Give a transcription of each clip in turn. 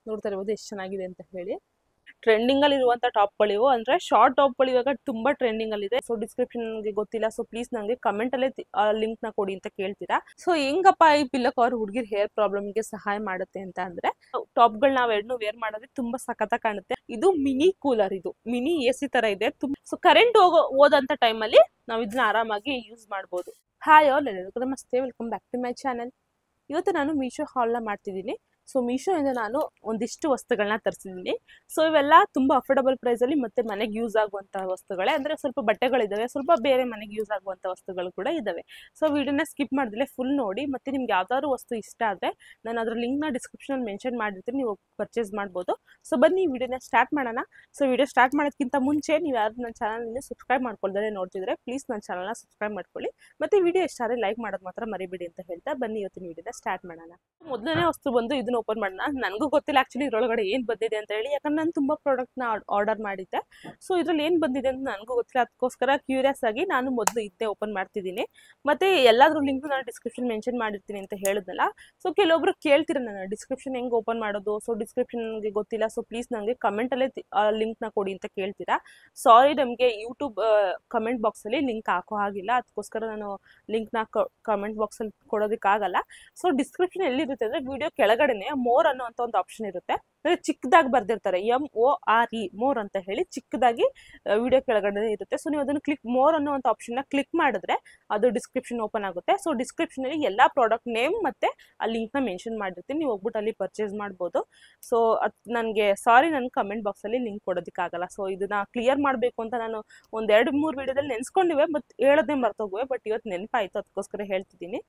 ನೋಡ್ತಾ ಇರ್ಬೋದು ಎಷ್ಟು ಚೆನ್ನಾಗಿದೆ ಅಂತ ಹೇಳಿ. ಟ್ರೆಂಡಿಂಗ್ ಅಲ್ಲಿ ಇರುವಂತ ಟಾಪ್ಗಳು ಇವು, ಅಂದ್ರೆ ಶಾರ್ಟ್ ಟಾಪ್ಗಳು ಇವಾಗ ತುಂಬಾ ಟ್ರೆಂಡಿಂಗ್ ಅಲ್ಲಿ ಇದೆ. ಸೊ ಡಿಸ್ಕ್ರಿಪ್ಷನ್ ನನಗೆ ಗೊತ್ತಿಲ್ಲ, ಸೊ ಪ್ಲೀಸ್ ನಂಗೆ ಕಮೆಂಟ್ ಅಲ್ಲೇ ಲಿಂಕ್ ನ ಕೊಡಿ ಅಂತ ಕೇಳ್ತೀರಾ. ಸೊ ಹೆಂಗಪ್ಪ ಈ ಪಿಲ್ಲೋ ಕವರ್ ಹುಡುಗಿರ್ ಹೇರ್ ಪ್ರಾಬ್ಲಮ್ ಗೆ ಸಹಾಯ ಮಾಡುತ್ತೆ ಅಂತ ಅಂದ್ರೆ, ಟಾಪ್ ಗಳು ನಾವ್ ಎರಡನ್ನೂ ವೇರ್ ಮಾಡೋದ್ರೆ ತುಂಬಾ ಸಖತ್ ಕಾಣುತ್ತೆ. ಇದು ಮಿನಿ ಕೂಲರ್, ಇದು ಮಿನಿ ಎಸಿ ತರ ಇದೆ. ಸೊ ಕರೆಂಟ್ ಹೋದಂತ ಟೈಮ್ ಅಲ್ಲಿ ನಾವ್ ಇದನ್ನ ಆರಾಮಾಗಿ ಯೂಸ್ ಮಾಡಬಹುದು. ಹಾಯ್ ಆಲ್, ಎಲ್ಲರಿಗೂ ನಮಸ್ತೆ, welcome back to my channel. ಇವತ್ತು ನಾನು ಮೀಶೋ ಹಾಲ್ನ ಮಾಡ್ತಿದ್ದೀನಿ. ಸೊ ಮೀಶೋ ಇಂದ ನಾನು ಒಂದಿಷ್ಟು ವಸ್ತುಗಳನ್ನ ತರಿಸಿದ್ದೀನಿ. ಸೊ ಇವೆಲ್ಲ ತುಂಬಾ ಅಫೋರ್ಡಬಲ್ ಪ್ರೈಸ್ ಅಲ್ಲಿ ಮತ್ತೆ ಮನೆಗೆ ಯೂಸ್ ಆಗುವಂತಹ ವಸ್ತುಗಳೇ. ಅಂದ್ರೆ ಸ್ವಲ್ಪ ಬಟ್ಟೆಗಳಿದಾವೆ, ಸ್ವಲ್ಪ ಬೇರೆ ಮನೆಗೆ ಯೂಸ್ ಆಗುವಂತ ವಸ್ತುಗಳು ಕೂಡ ಇದಾವೆ. ಸೊ ವಿಡಿಯೋನ ಸ್ಕಿಪ್ ಮಾಡಿದ್ರೆ ಫುಲ್ ನೋಡಿ. ಮತ್ತೆ ನಿಮ್ಗೆ ಯಾವ್ದಾದ್ರು ವಸ್ತು ಇಷ್ಟ ಆದ್ರೆ ನಾನು ಅದ್ರ ಲಿಂಕ್ ನ ಡಿಸ್ಕ್ರಿಪ್ಷನ್ ಮೆನ್ಷನ್ ಮಾಡಿರ್ತೀನಿ, ನೀವು ಪರ್ಚೇಸ್ ಮಾಡ್ಬೋದು. ಸೊ ಬನ್ನಿ ವಿಡಿಯೋನ ಸ್ಟಾರ್ಟ್ ಮಾಡೋಣ. ಸೊ ವಿಡಿಯೋ ಸ್ಟಾರ್ಟ್ ಮಾಡೋದಕ್ಕಿಂತ ಮುಂಚೆ ನೀವು ಯಾರು ನನ್ನ ಚಾನಲ್ನ ಸಬ್ಸ್ಕ್ರೈಬ್ ಮಾಡ್ಕೊಳ್ದೇ ನೋಡ್ತಿದ್ರೆ ಪ್ಲೀಸ್ ನನ್ನ ಚಾನಲ್ನ ಸಬ್ಸ್ಕ್ರೈಬ್ ಮಾಡ್ಕೊಳ್ಳಿ. ಮತ್ತೆ ವಿಡಿಯೋ ಇಷ್ಟ ಆದ್ರೆ ಲೈಕ್ ಮಾಡೋದು ಮಾತ್ರ ಮರಿಬೇಡಿ ಅಂತ ಹೇಳ್ತಾ ಬನ್ನಿ ಇವತ್ತಿನ ವಿಡಿಯೋನ ಸ್ಟಾರ್ಟ್ ಮಾಡೋಣ. ಮೊದಲನೇ ವಸ್ತು ಬಂದು ಇದನ್ನ ಓಪನ್ ಮಾಡೋಣ. ನನಗೂ ಗೊತ್ತಿಲ್ಲ ಆಕ್ಚುಲಿ ಇದ್ರೊಳಗಡೆ ಏನ್ ಬಂದಿದೆ ಅಂತ ಹೇಳಿ, ಯಾಕಂದ್ರೆ ನಾನು ತುಂಬಾ ಪ್ರಾಡಕ್ಟ್ ನ ಆರ್ಡರ್ ಮಾಡಿದ್ದೆ. ಸೊ ಇದ್ರಲ್ಲಿ ಏನ್ ಬಂದಿದೆ ಅಂತ ನನಗೂ ಗೊತ್ತಿಲ್ಲ, ಅದಕ್ಕೋಸ್ಕರ ಕ್ಯೂರಿಯಸ್ ಆಗಿ ನಾನು ಮೊದಲು ಇದನ್ನೇ ಓಪನ್ ಮಾಡ್ತಿದ್ದೀನಿ. ಮತ್ತೆ ಎಲ್ಲಾದ್ರೂ ಲಿಂಕ್ ನಾನು ಡಿಸ್ಕ್ರಿಪ್ಷನ್ ಮೆನ್ಷನ್ ಮಾಡಿರ್ತೀನಿ ಅಂತ ಹೇಳಿದ್ನಲ್ಲ. ಸೊ ಕೆಲವೊಬ್ರು ಕೇಳ್ತೀರ ನನ್ನ ಡಿಸ್ಕ್ರಿಪ್ಷನ್ ಹೆಂಗ್ ಓಪನ್ ಮಾಡೋದು, ಸೊ ಡಿಸ್ಕ್ರಿಪ್ಷನ್ ನನಗೆ ಗೊತ್ತಿಲ್ಲ, ಸೊ ಪ್ಲೀಸ್ ನನಗೆ ಕಮೆಂಟ್ ಅಲ್ಲೇ ಲಿಂಕ್ ನ ಕೊಡಿ ಅಂತ ಕೇಳ್ತೀರಾ. ಸಾರಿ, ನಮಗೆ ಯೂಟ್ಯೂಬ್ ಕಮೆಂಟ್ ಬಾಕ್ಸ್ ಅಲ್ಲಿ ಲಿಂಕ್ ಹಾಕೋ ಹಾಗಿಲ್ಲ, ಅದಕ್ಕೋಸ್ಕರ ನಾನು ಲಿಂಕ್ ನ ಕಮೆಂಟ್ ಬಾಕ್ಸ್ ಅಲ್ಲಿ ಕೊಡೋದಕ್ಕಾಗಲ್ಲ. ಸೊ ಡಿಸ್ಕ್ರಿಪ್ಷನ್ ಎಲ್ಲಿರುತ್ತೆ ಅಂದ್ರೆ ವಿಡಿಯೋ ಕೆಳಗಡೆನೆ ಮೋರ್ ಅನ್ನೋ ಅಂತ ಒಂದು ಆಪ್ಷನ್ ಇರುತ್ತೆ. ಅಂದ್ರೆ ಚಿಕ್ಕದಾಗಿ ಬರ್ದಿರ್ತಾರೆ MORE ಮೋರ್ ಅಂತ ಹೇಳಿ ಚಿಕ್ಕದಾಗಿ ವಿಡಿಯೋ ಕೆಳಗಡೆ ಇರುತ್ತೆ. ಸೊ ನೀವು ಅದನ್ನು ಮೋರ್ ಅನ್ನೋ ಅಂತ ಆಪ್ಷನ್ ನ ಕ್ಲಿಕ್ ಮಾಡಿದ್ರೆ ಅದು ಡಿಸ್ಕ್ರಿಪ್ಷನ್ ಓಪನ್ ಆಗುತ್ತೆ. ಸೊ ಡಿಸ್ಕ್ರಿಪ್ಷನ್ ಅಲ್ಲಿ ಎಲ್ಲಾ ಪ್ರಾಡಕ್ಟ್ ನೇಮ್ ಮತ್ತೆ ಆ ಲಿಂಕ್ ನ ಮೆನ್ಷನ್ ಮಾಡಿರ್ತೀನಿ, ನೀವು ಹೋಗ್ಬಿಟ್ಟು ಅಲ್ಲಿ ಪರ್ಚೇಸ್ ಮಾಡ್ಬೋದು. ಸೊ ನನಗೆ ಸಾರಿ, ನನ್ ಕಮೆಂಟ್ ಬಾಕ್ಸ್ ಅಲ್ಲಿ ಲಿಂಕ್ ಕೊಡೋದಕ್ಕಾಗಲ್ಲ. ಸೊ ಇದನ್ನ ಕ್ಲಿಯರ್ ಮಾಡಬೇಕು ಅಂತ ನಾನು ಒಂದ್ 2-3 ವಿಡಿಯೋದಲ್ಲಿ ನೆನ್ಸ್ಕೊಂಡಿವೆ, ಬಟ್ ಹೇಳೋದೇ ಮರ್ತೋಗುವೆ. ಬಟ್ ಇವತ್ತು ನೆನಪಾಯ್ತು, ಅದಕ್ಕೋಸ್ಕರ ಹೇಳ್ತಿದ್ದೀನಿ.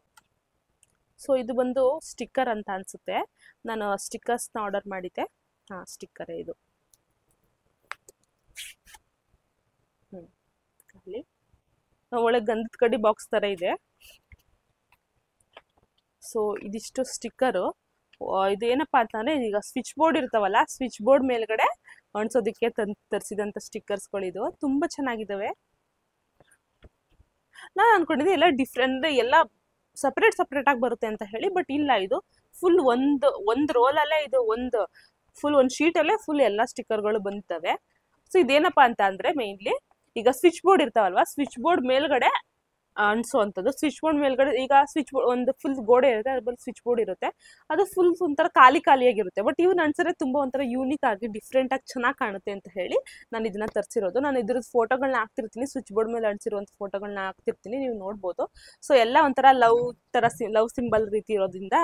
ಸೊ ಇದು ಬಂದು ಸ್ಟಿಕ್ಕರ್ ಅಂತ ಅನ್ಸುತ್ತೆ. ನಾನು ಸ್ಟಿಕ್ಕರ್ಸ್ನ ಆರ್ಡರ್ ಮಾಡಿದ್ದೆ. ಸ್ಟಿಕ್ಕರ್ ಇದು. ಅಲ್ಲಿ ಒಳ್ಳೆ ಗಂಧದ ಕಡ್ಡಿ ಬಾಕ್ಸ್ ತರ ಇದೆ. ಸೊ ಇದಿಷ್ಟು ಸ್ಟಿಕ್ಕರು. ಇದು ಏನಪ್ಪಾ ಅಂತಂದ್ರೆ, ಈಗ ಸ್ವಿಚ್ ಬೋರ್ಡ್ ಇರ್ತಾವಲ್ಲ, ಸ್ವಿಚ್ ಬೋರ್ಡ್ ಮೇಲ್ಗಡೆ ಅನ್ಸೋದಿಕ್ಕೆ ತರಿಸಿದಂತ ಸ್ಟಿಕ್ಕರ್ಸ್ಗಳು. ಇದು ತುಂಬಾ ಚೆನ್ನಾಗಿದ್ದಾವೆ. ನಾನು ಅನ್ಕೊಂಡಿದ್ದೆ ಎಲ್ಲ ಡಿಫ್ರೆಂಟ್, ಎಲ್ಲ ಸಪ್ರೇಟ್ ಆಗಿ ಬರುತ್ತೆ ಅಂತ ಹೇಳಿ, ಬಟ್ ಇಲ್ಲ, ಇದು ಫುಲ್ ಒಂದು ರೋಲ್ ಅಲ್ಲೇ, ಇದು ಒಂದು ಶೀಟ್ ಅಲ್ಲೇ ಫುಲ್ ಎಲ್ಲಾ ಸ್ಟಿಕ್ಕರ್ಗಳು ಬಂದಿದ್ದಾವೆ. ಸೊ ಇದೇನಪ್ಪಾ ಅಂತ ಅಂದ್ರೆ, ಮೇನ್ಲಿ ಈಗ ಸ್ವಿಚ್ ಬೋರ್ಡ್ ಇರ್ತಾವಲ್ವಾ, ಸ್ವಿಚ್ ಬೋರ್ಡ್ ಮೇಲ್ಗಡೆ ಅನ್ಸೋವಂಥದ್ದು. ಸ್ವಿಚ್ ಬೋರ್ಡ್ ಮೇಲ್ಗಡೆ ಈಗ ಸ್ವಿಚ್ ಬೋರ್ಡ್ ಒಂದು ಫುಲ್ ಗೋಡೆ ಇರುತ್ತೆ, ಅದ್ರ ಬಳಿ ಸ್ವಿಚ್ ಬೋರ್ಡ್ ಇರುತ್ತೆ, ಅದು ಫುಲ್ ಒಂಥರ ಖಾಲಿಯಾಗಿರುತ್ತೆ. ಬಟ್ ಇವ್ನ ಅನ್ಸರೆ ತುಂಬಾ ಒಂಥರ ಯೂನಿಕ್ ಆಗಿ ಡಿಫ್ರೆಂಟ್ ಆಗಿ ಚೆನ್ನಾಗಿ ಕಾಣುತ್ತೆ ಅಂತ ಹೇಳಿ ನಾನು ಇದನ್ನ ತರಿಸಿರೋದು. ನಾನು ಇದ್ರದ್ದು ಫೋಟೋಗಳನ್ನ ಹಾಕ್ತಿರ್ತೀನಿ, ಸ್ವಿಚ್ ಬೋರ್ಡ್ ಮೇಲೆ ಅಂಟಿಸಿರುವಂತ ಫೋಟೋಗಳನ್ನ ಹಾಕ್ತಿರ್ತೀನಿ, ನೀವು ನೋಡ್ಬೋದು. ಸೊ ಎಲ್ಲ ಒಂಥರ ಲವ್ ಸಿಂಬಲ್ ರೀತಿ ಇರೋದ್ರಿಂದ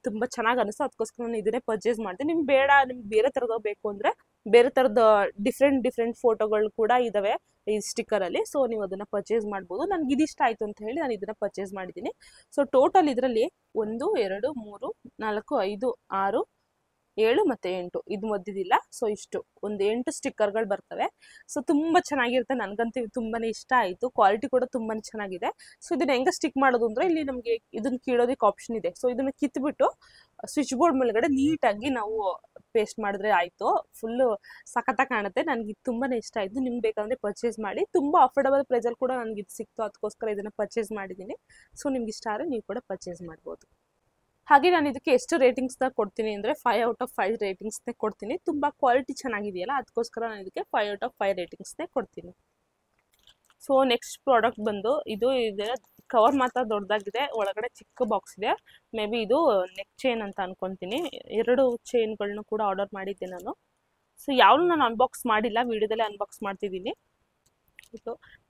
ತುಂಬಾ ಚೆನ್ನಾಗಿ ಅನಿಸ್ತು, ಅದಕ್ಕೋಸ್ಕರ ನಾನು ಇದನ್ನೇ ಪರ್ಚೇಸ್ ಮಾಡಿದೆ. ನಿಮ್ಗೆ ಬೇರೆ ತರದ್ದು ಬೇಕು ಅಂದ್ರೆ ಬೇರೆ ತರದ ಡಿಫ್ರೆಂಟ್ ಫೋಟೋಗಳು ಕೂಡ ಇದಾವೆ ಈ ಸ್ಟಿಕ್ಕರ್ ಅಲ್ಲಿ. ಸೊ ನೀವು ಅದನ್ನ ಪರ್ಚೇಸ್ ಮಾಡ್ಬೋದು. ನನ್ಗೆ ಇದಿಷ್ಟ ಆಯ್ತು ಅಂತ ಹೇಳಿ ನಾನು ಇದನ್ನ ಪರ್ಚೇಸ್ ಮಾಡಿದ್ದೀನಿ. ಸೊ ಟೋಟಲ್ ಇದರಲ್ಲಿ 1 2 3 4 5 6 7 ಮತ್ತೆ 8 ಇದು ಮದ್ದಿದಿಲ್ಲ. ಸೊ ಇಷ್ಟು ಒಂದು 8 ಸ್ಟಿಕ್ಕರ್ಗಳು ಬರ್ತವೆ. ಸೊ ತುಂಬಾ ಚೆನ್ನಾಗಿರುತ್ತೆ, ನನ್ಗಂತೂ ತುಂಬಾನೇ ಇಷ್ಟ ಆಯ್ತು. ಕ್ವಾಲಿಟಿ ಕೂಡ ತುಂಬಾನೇ ಚೆನ್ನಾಗಿದೆ. ಸೊ ಇದನ್ನ ಹೆಂಗ ಸ್ಟಿಕ್ ಮಾಡೋದು ಅಂದ್ರೆ, ಇಲ್ಲಿ ನಮ್ಗೆ ಇದನ್ನ ಕೀಳೋದಕ್ಕೆ ಆಪ್ಷನ್ ಇದೆ. ಸೊ ಇದನ್ನ ಕಿತ್ಬಿಟ್ಟು ಸ್ವಿಚ್ ಬೋರ್ಡ್ ಮೇಲ್ಗಡೆ ನೀಟಾಗಿ ನಾವು ಪೇಸ್ಟ್ ಮಾಡಿದ್ರೆ ಆಯ್ತು. ಫುಲ್ ಸಖತ್ತಾಗಿ ಕಾಣುತ್ತೆ. ನನ್ಗೆ ಇದು ತುಂಬಾನೇ ಇಷ್ಟ ಆಯ್ತು. ನಿಮ್ಗೆ ಬೇಕಂದ್ರೆ ಪರ್ಚೇಸ್ ಮಾಡಿ. ತುಂಬಾ ಅಫೋರ್ಡಬಲ್ ಪ್ರೈಸ್ ಅಲ್ಲಿ ಕೂಡ ನನ್ಗೆ ಇದು ಸಿಕ್ತು, ಅದಕ್ಕೋಸ್ಕರ ಇದನ್ನ ಪರ್ಚೇಸ್ ಮಾಡಿದ್ದೀನಿ. ಸೊ ನಿಮ್ಗೆ ಇಷ್ಟ ಆದ್ರೆ ನೀವು ಕೂಡ ಪರ್ಚೇಸ್ ಮಾಡ್ಬೋದು. ಹಾಗೆ ನಾನು ಇದಕ್ಕೆ ಎಷ್ಟು ರೇಟಿಂಗ್ಸ್ ನ ಕೊಡ್ತೀನಿ ಅಂದ್ರೆ 5 ಔಟ್ ಆಫ್ 5 ರೇಟಿಂಗ್ಸ್ ನೇ ಕೊಡ್ತೀನಿ. ತುಂಬಾ ಕ್ವಾಲಿಟಿ ಚೆನ್ನಾಗಿದೆಯಲ್ಲ, ಅದಕ್ಕೋಸ್ಕರ ನಾನು ಇದಕ್ಕೆ 5 ಔಟ್ ಆಫ್ 5 ರೇಟಿಂಗ್ಸ್ ನೇ ಕೊಡ್ತೀನಿ. ಸೊ ನೆಕ್ಸ್ಟ್ ಪ್ರಾಡಕ್ಟ್ ಬಂದು ಇದು ಕವರ್ ಮಾತ್ರ ದೊಡ್ಡದಾಗಿದೆ, ಒಳಗಡೆ ಚಿಕ್ಕ ಬಾಕ್ಸ್ ಇದೆ. ಮೇ ಬಿ ಇದು ನೆಕ್ ಚೈನ್ ಅಂತ ಅನ್ಕೊಂತೀನಿ. 2 ಚೈನ್ಗಳನ್ನ ಕೂಡ ಆರ್ಡರ್ ಮಾಡಿದ್ದೆ ನಾನು. ಸೊ ಯಾವ್ದು ನಾನು ಅನ್ಬಾಕ್ಸ್ ಮಾಡಿಲ್ಲ, ವಿಡಿಯೋದಲ್ಲೇ ಅನ್ಬಾಕ್ಸ್ ಮಾಡ್ತಿದ್ದೀನಿ.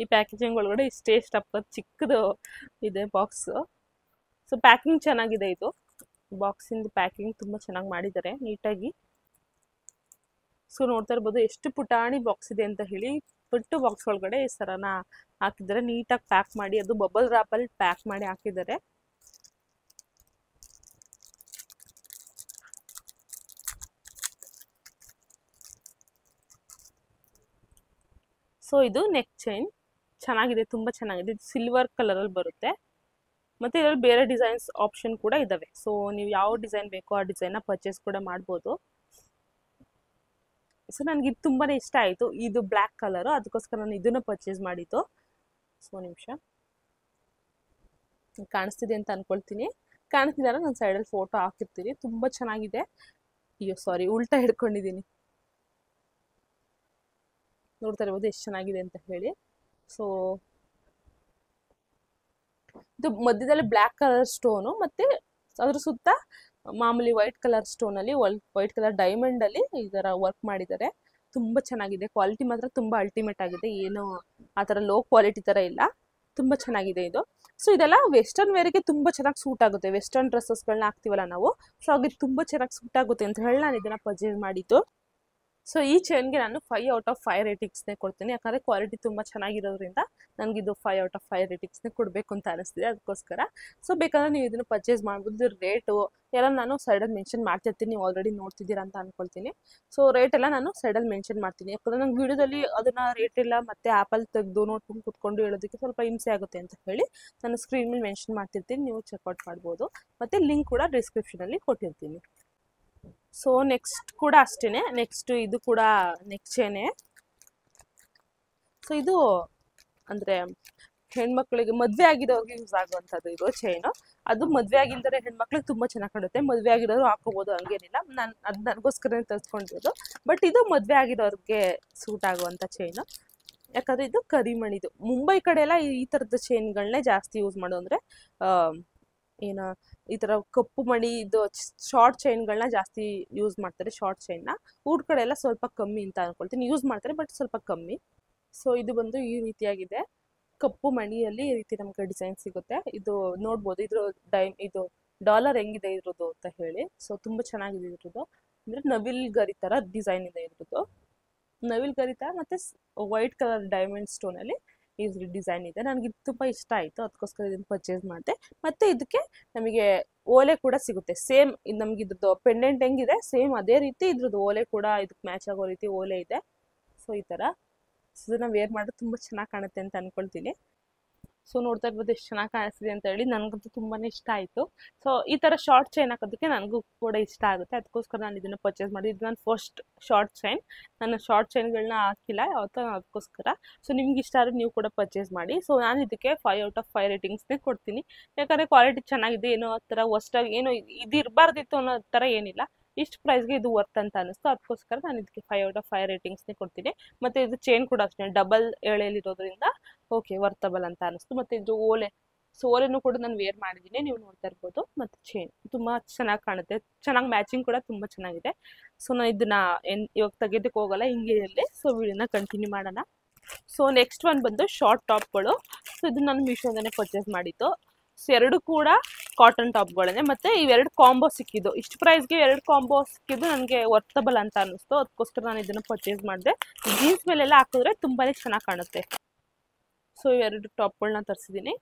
ಈ ಪ್ಯಾಕೇಜಿಂಗ್ ಒಳಗಡೆ ಇಷ್ಟೇ ಚಿಕ್ಕದು ಇದೆ ಬಾಕ್ಸ್. ಸೊ ಪ್ಯಾಕಿಂಗ್ ಚೆನ್ನಾಗಿದೆ. ಇದು ಬಾಕ್ಸ್ ಇಂದ ಪ್ಯಾಕಿಂಗ್ ತುಂಬಾ ಚೆನ್ನಾಗಿ ಮಾಡಿದ್ದಾರೆ, ನೀಟಾಗಿ. ಸೊ ನೋಡ್ತಾ ಇರ್ಬೋದು ಎಷ್ಟು ಪುಟಾಣಿ ಬಾಕ್ಸ್ ಇದೆ ಅಂತ ಹೇಳಿ. ಪುಟ್ಟು ಬಾಕ್ಸ್ ಒಳಗಡೆ ಈ ಸರನ ಹಾಕಿದ್ದಾರೆ, ನೀಟಾಗಿ ಪ್ಯಾಕ್ ಮಾಡಿ, ಅದು ಬಬಲ್ ರ್ಯಾಪ್ ಅಲ್ಲಿ ಪ್ಯಾಕ್ ಮಾಡಿ ಹಾಕಿದ್ದಾರೆ. ಸೊ ಇದು ನೆಕ್ ಚೈನ್ ಚೆನ್ನಾಗಿದೆ, ತುಂಬಾ ಚೆನ್ನಾಗಿದೆ. ಇದು ಸಿಲ್ವರ್ ಕಲರ್ ಅಲ್ಲಿ ಬರುತ್ತೆ. ಮತ್ತೆ ಇದರಲ್ಲಿ ಬೇರೆ ಡಿಸೈನ್ಸ್ ಆಪ್ಷನ್ ಕೂಡ ಇದಾವೆ. ಸೊ ನೀವು ಯಾವ ಡಿಸೈನ್ ಬೇಕೋ ಆ ಡಿಸೈನ್ ನ ಪರ್ಚೇಸ್ ಕೂಡ ಮಾಡ್ಬೋದು. ಸೊ ನನ್ಗೆ ಇದು ತುಂಬಾನೇ ಇಷ್ಟ ಆಯ್ತು. ಇದು ಬ್ಲ್ಯಾಕ್ ಕಲರ್, ಅದಕ್ಕೋಸ್ಕರ ನಾನು ಇದನ್ನ ಪರ್ಚೇಸ್ ಮಾಡಿದ್ದು. ಸೊ ನಿಮಿಷ ಕಾಣಿಸ್ತಿದೆ ಅಂತ ಅನ್ಕೊಳ್ತೀನಿ. ಕಾಣಿಸ್ತಿದ್ದಾರೆ, ನಾನು ಸೈಡಲ್ಲಿ ಫೋಟೋ ಹಾಕಿರ್ತೀನಿ. ತುಂಬಾ ಚೆನ್ನಾಗಿದೆ. ಅಯ್ಯೋ ಸಾರಿ, ಉಲ್ಟಾ ಹಿಡ್ಕೊಂಡಿದ್ದೀನಿ. ನೋಡ್ತಾ ಇರ್ಬೋದು ಎಷ್ಟು ಚೆನ್ನಾಗಿದೆ ಅಂತ ಹೇಳಿ. ಸೊ ಇದು ಮಧ್ಯದಲ್ಲಿ ಬ್ಲ್ಯಾಕ್ ಕಲರ್ ಸ್ಟೋನು, ಮತ್ತೆ ಅದ್ರ ಸುತ್ತ ಮಾಮೂಲಿ ವೈಟ್ ಕಲರ್ ಸ್ಟೋನ್ ಅಲ್ಲಿ ವೈಟ್ ಕಲರ್ ಡೈಮಂಡ್ ಅಲ್ಲಿ ಈ ತರ ವರ್ಕ್ ಮಾಡಿದ್ದಾರೆ. ತುಂಬಾ ಚೆನ್ನಾಗಿದೆ, ಕ್ವಾಲಿಟಿ ಮಾತ್ರ ತುಂಬಾ ಅಲ್ಟಿಮೇಟ್ ಆಗಿದೆ, ಏನು ಆ ತರ ಲೋ ಕ್ವಾಲಿಟಿ ತರ ಇಲ್ಲ, ತುಂಬಾ ಚೆನ್ನಾಗಿದೆ ಇದು. ಸೊ ಇದೆಲ್ಲ ವೆಸ್ಟರ್ನ್ ವೇರ್ಗೆ ತುಂಬಾ ಚೆನ್ನಾಗಿ ಸೂಟ್ ಆಗುತ್ತೆ, ವೆಸ್ಟರ್ನ್ ಡ್ರೆಸ್ಸಸ್ಗಳನ್ನ ಹಾಕ್ತಿವಲ್ಲ ನಾವು, ಸೊ ಹಾಗೆ ತುಂಬಾ ಚೆನ್ನಾಗಿ ಸೂಟ್ ಆಗುತ್ತೆ ಅಂತ ಹೇಳಿ ನಾನು ಇದನ್ನ ಪರ್ಚೇಸ್ ಮಾಡಿದ್ದು. ಸೊ ಈ ಚೈನ್ಗೆ ನಾನು 5 ಔಟ್ ಆಫ್ 5 ರೇಟಿಂಗ್ಸ್ನೇ ಕೊಡ್ತೀನಿ, ಯಾಕಂದರೆ ಕ್ವಾಲಿಟಿ ತುಂಬ ಚೆನ್ನಾಗಿರೋದ್ರಿಂದ ನನಗಿದು 5 ಔಟ್ ಆಫ್ 5 ರೇಟಿಂಗ್ಸ್ನೇ ಕೊಡಬೇಕು ಅಂತ ಅನಿಸ್ತಿದೆ, ಅದಕ್ಕೋಸ್ಕರ. ಸೊ ಬೇಕಾದ್ರೆ ನೀವು ಇದನ್ನು ಪರ್ಚೇಸ್ ಮಾಡ್ಬೋದು. ರೇಟು ಎಲ್ಲ ನಾನು ಸೈಡಲ್ಲಿ ಮೆನ್ಷನ್ ಮಾಡ್ತಿರ್ತೀನಿ, ನೀವು ಆಲ್ರೆಡಿ ನೋಡ್ತಿದ್ದೀರಾ ಅಂತ ಅನ್ಕೊಳ್ತೀನಿ. ಸೊ ರೇಟ್ ಎಲ್ಲ ನಾನು ಸೈಡಲ್ಲಿ ಮೆನ್ಷನ್ ಮಾಡ್ತೀನಿ, ಯಾಕಂದರೆ ನಂಗೆ ವಿಡಿಯೋದಲ್ಲಿ ಅದನ್ನು ರೇಟ್ ಎಲ್ಲ ಮತ್ತೆ ಆ್ಯಪಲ್ಲಿ ತೆಗೆದು ನೋಡ್ಕೊಂಡು ಕೂತ್ಕೊಂಡು ಹೇಳೋದಕ್ಕೆ ಸ್ವಲ್ಪ ಹಿಂಸೆ ಆಗುತ್ತೆ ಅಂತ ಹೇಳಿ ನಾನು ಸ್ಕ್ರೀನ್ ಮೇಲೆ ಮೆನ್ಷನ್ ಮಾಡ್ತಿರ್ತೀನಿ, ನೀವು ಚೆಕ್ಔಟ್ ಮಾಡ್ಬೋದು. ಮತ್ತು ಲಿಂಕ್ ಕೂಡ ಡಿಸ್ಕ್ರಿಪ್ಷನಲ್ಲಿ ಕೊಟ್ಟಿರ್ತೀನಿ. ಸೊ ನೆಕ್ಸ್ಟ್ ಕೂಡ ಅಷ್ಟೇನೆ, ನೆಕ್ಸ್ಟ್ ಇದು ಕೂಡ ನೆಕ್ ಚೈನೆ. ಸೊ ಇದು ಅಂದರೆ ಹೆಣ್ಮಕ್ಳಿಗೆ ಮದುವೆ ಆಗಿರೋರಿಗೆ ಯೂಸ್ ಆಗುವಂಥದ್ದು ಇದು ಚೈನು. ಅದು ಮದುವೆ ಆಗಿಲ್ದರೆ ಹೆಣ್ಮಕ್ಳಿಗೆ ತುಂಬ ಚೆನ್ನಾಗಿ ಕಾಣುತ್ತೆ, ಮದುವೆ ಆಗಿರೋರು ಹಾಕೋಬೋದು, ಹಂಗೇನಿಲ್ಲ. ನಾನು ಅದು ನನಗೋಸ್ಕರನೇ ತರಿಸ್ಕೊಂಡಿರೋದು, ಬಟ್ ಇದು ಮದುವೆ ಆಗಿರೋರಿಗೆ ಸೂಟ್ ಆಗುವಂಥ ಚೈನು, ಯಾಕಂದರೆ ಇದು ಕರಿಮಣಿದು. ಮುಂಬೈ ಕಡೆ ಎಲ್ಲ ಈ ಥರದ ಚೈನ್ಗಳನ್ನೇ ಜಾಸ್ತಿ ಯೂಸ್ ಮಾಡೋ, ಅಂದರೆ ಏನು ಈ ಥರ ಕಪ್ಪು ಮಣಿ ಇದು ಶಾರ್ಟ್ ಚೈನ್ಗಳನ್ನ ಜಾಸ್ತಿ ಯೂಸ್ ಮಾಡ್ತಾರೆ, ಶಾರ್ಟ್ ಚೈನ್ನ. ಊರ ಕಡೆ ಎಲ್ಲ ಸ್ವಲ್ಪ ಕಮ್ಮಿ ಅಂತ ಅನ್ಕೊಳ್ತೀನಿ, ಯೂಸ್ ಮಾಡ್ತಾರೆ ಬಟ್ ಸ್ವಲ್ಪ ಕಮ್ಮಿ. ಸೊ ಇದು ಬಂದು ಈ ರೀತಿಯಾಗಿದೆ, ಕಪ್ಪು ಮಣಿಯಲ್ಲಿ ಈ ರೀತಿ ನಮಗೆ ಡಿಸೈನ್ ಸಿಗುತ್ತೆ. ಇದು ನೋಡ್ಬೋದು, ಇದು ಡಾಲರ್ ಹೆಂಗಿದೆ ಇರೋದು ಅಂತ ಹೇಳಿ. ಸೊ ತುಂಬ ಚೆನ್ನಾಗಿದೆ ಇರೋದು, ಅಂದರೆ ನವಿಲ್ ಗರಿ ಥರ ಡಿಸೈನ್ ಇದೆ ಇರೋದು, ನವಿಲ್ ಗರಿ ಥರ ಮತ್ತು ವೈಟ್ ಕಲರ್ ಡೈಮಂಡ್ ಸ್ಟೋನಲ್ಲಿ ಈ ಡಿಸೈನ್ ಇದೆ. ನನಗೆ ಇದು ತುಂಬ ಇಷ್ಟ ಆಯಿತು, ಅದಕ್ಕೋಸ್ಕರ ಇದನ್ನು ಪರ್ಚೇಸ್ ಮಾಡಿದೆ. ಮತ್ತು ಇದಕ್ಕೆ ನಮಗೆ ಓಲೆ ಕೂಡ ಸಿಗುತ್ತೆ, ಸೇಮ್ ನಮ್ಗೆ ಇದ್ರದ್ದು ಪೆಂಡೆಂಟ್ ಹೆಂಗಿದೆ ಸೇಮ್ ಅದೇ ರೀತಿ ಇದ್ರದ್ದು ಓಲೆ ಕೂಡ ಇದಕ್ಕೆ ಮ್ಯಾಚ್ ಆಗೋ ರೀತಿ ಓಲೆ ಇದೆ. ಸೊ ಈ ಥರ ಇದನ್ನು ವೇರ್ ಮಾಡಿದ್ರೆ ತುಂಬ ಚೆನ್ನಾಗಿ ಕಾಣುತ್ತೆ ಅಂತ ಅಂದ್ಕೊಳ್ತೀನಿ. ಸೊ ನೋಡ್ತಾ ಇರ್ಬೋದು ಎಷ್ಟು ಚೆನ್ನಾಗಿ ಕಾಣಿಸ್ತಿದೆ ಅಂತ ಹೇಳಿ, ನನಗಂತೂ ತುಂಬಾ ಇಷ್ಟ ಆಯಿತು. ಸೊ ಈ ಥರ ಶಾರ್ಟ್ ಚೈನ್ ಹಾಕೋದಕ್ಕೆ ನನಗೂ ಕೂಡ ಇಷ್ಟ ಆಗುತ್ತೆ, ಅದಕ್ಕೋಸ್ಕರ ನಾನು ಇದನ್ನು ಪರ್ಚೇಸ್ ಮಾಡಿ. ಇದು ನನ್ನ ಫಸ್ಟ್ ಶಾರ್ಟ್ ಚೈನ್, ನಾನು ಶಾರ್ಟ್ ಚೈನ್ಗಳನ್ನ ಹಾಕಿಲ್ಲ ಯಾವತ್ತೂ, ಅದಕ್ಕೋಸ್ಕರ. ಸೊ ನಿಮ್ಗೆ ಇಷ್ಟ ಆದರೆ ನೀವು ಕೂಡ ಪರ್ಚೇಸ್ ಮಾಡಿ. ಸೊ ನಾನು ಇದಕ್ಕೆ 5 ಔಟ್ ಆಫ್ 5 ರೇಟಿಂಗ್ಸ್ನೇ ಕೊಡ್ತೀನಿ, ಯಾಕಂದರೆ ಕ್ವಾಲಿಟಿ ಚೆನ್ನಾಗಿದೆ, ಏನೋ ಆ ಥರ ಹೊಸ್ದಾಗಿ ಏನೋ ಇದು ಇರಬಾರ್ದಿತ್ತು ಅನ್ನೋ ಥರ ಏನಿಲ್ಲ, ಇಷ್ಟು ಪ್ರೈಸ್ಗೆ ಇದು ವರ್ತ್ ಅಂತ ಅನಿಸ್ತು, ಅದಕ್ಕೋಸ್ಕರ ನಾನು ಇದಕ್ಕೆ 5 ಔಟ್ ಆಫ್ 5 ರೇಟಿಂಗ್ಸ್ನೇ ಕೊಡ್ತೀನಿ. ಮತ್ತು ಇದು ಚೈನ್ ಕೂಡ ಅಷ್ಟೇ ಡಬಲ್ ಎಳೆಯಲ್ಲಿರೋದ್ರಿಂದ ಓಕೆ ವರ್ತಬಲ್ ಅಂತ ಅನಿಸ್ತು. ಮತ್ತು ಇದು ಓಲೆ, ಸೊ ಓಲೆನೂ ಕೂಡ ನಾನು ವೇರ್ ಮಾಡಿದ್ದೀನಿ, ನೀವು ನೋಡ್ತಾ ಇರ್ಬೋದು. ಮತ್ತು ಚೈನ್ ತುಂಬ ಚೆನ್ನಾಗಿ ಕಾಣುತ್ತೆ, ಚೆನ್ನಾಗಿ ಮ್ಯಾಚಿಂಗ್ ಕೂಡ ತುಂಬ ಚೆನ್ನಾಗಿದೆ. ಸೊ ನಾನು ಇದನ್ನ ಇವಾಗ ತೆಗೆಯೋದಕ್ಕೆ ಹೋಗಲ್ಲ, ಹಿಂಗೆ ಇರಲಿ. ಸೊ ವಿಡಿಯೋನ ಕಂಟಿನ್ಯೂ ಮಾಡೋಣ. ಸೊ ನೆಕ್ಸ್ಟ್ ಒನ್ ಬಂದು ಶಾರ್ಟ್ ಟಾಪ್ಗಳು. ಸೊ ಇದು ನಾನು ಮೀಶೋದನ್ನೇ ಪರ್ಚೇಸ್ ಮಾಡಿದ್ದು. ಸೊ ಎರಡು ಕೂಡ ಕಾಟನ್ ಟಾಪ್ಗಳೇ, ಮತ್ತು ಇವೆರಡು ಕಾಂಬೋ ಸಿಕ್ಕಿದ್ದು, ಇಷ್ಟು ಪ್ರೈಸ್ಗೆ 2 ಕಾಂಬೋ ಸಿಕ್ಕಿದ್ದು ನನಗೆ ವರ್ತಬಲ್ ಅಂತ ಅನ್ನಿಸ್ತು, ಅದಕ್ಕೋಸ್ಕರ ನಾನು ಇದನ್ನು ಪರ್ಚೇಸ್ ಮಾಡಿದೆ. ಜೀನ್ಸ್ ಮೇಲೆಲ್ಲ ಹಾಕಿದ್ರೆ ತುಂಬಾ ಚೆನ್ನಾಗಿ ಕಾಣುತ್ತೆ. ಸೊ ಇವೆರಡು ಟಾಪ್ಗಳನ್ನ ತರಿಸಿದ್ದೀನಿ.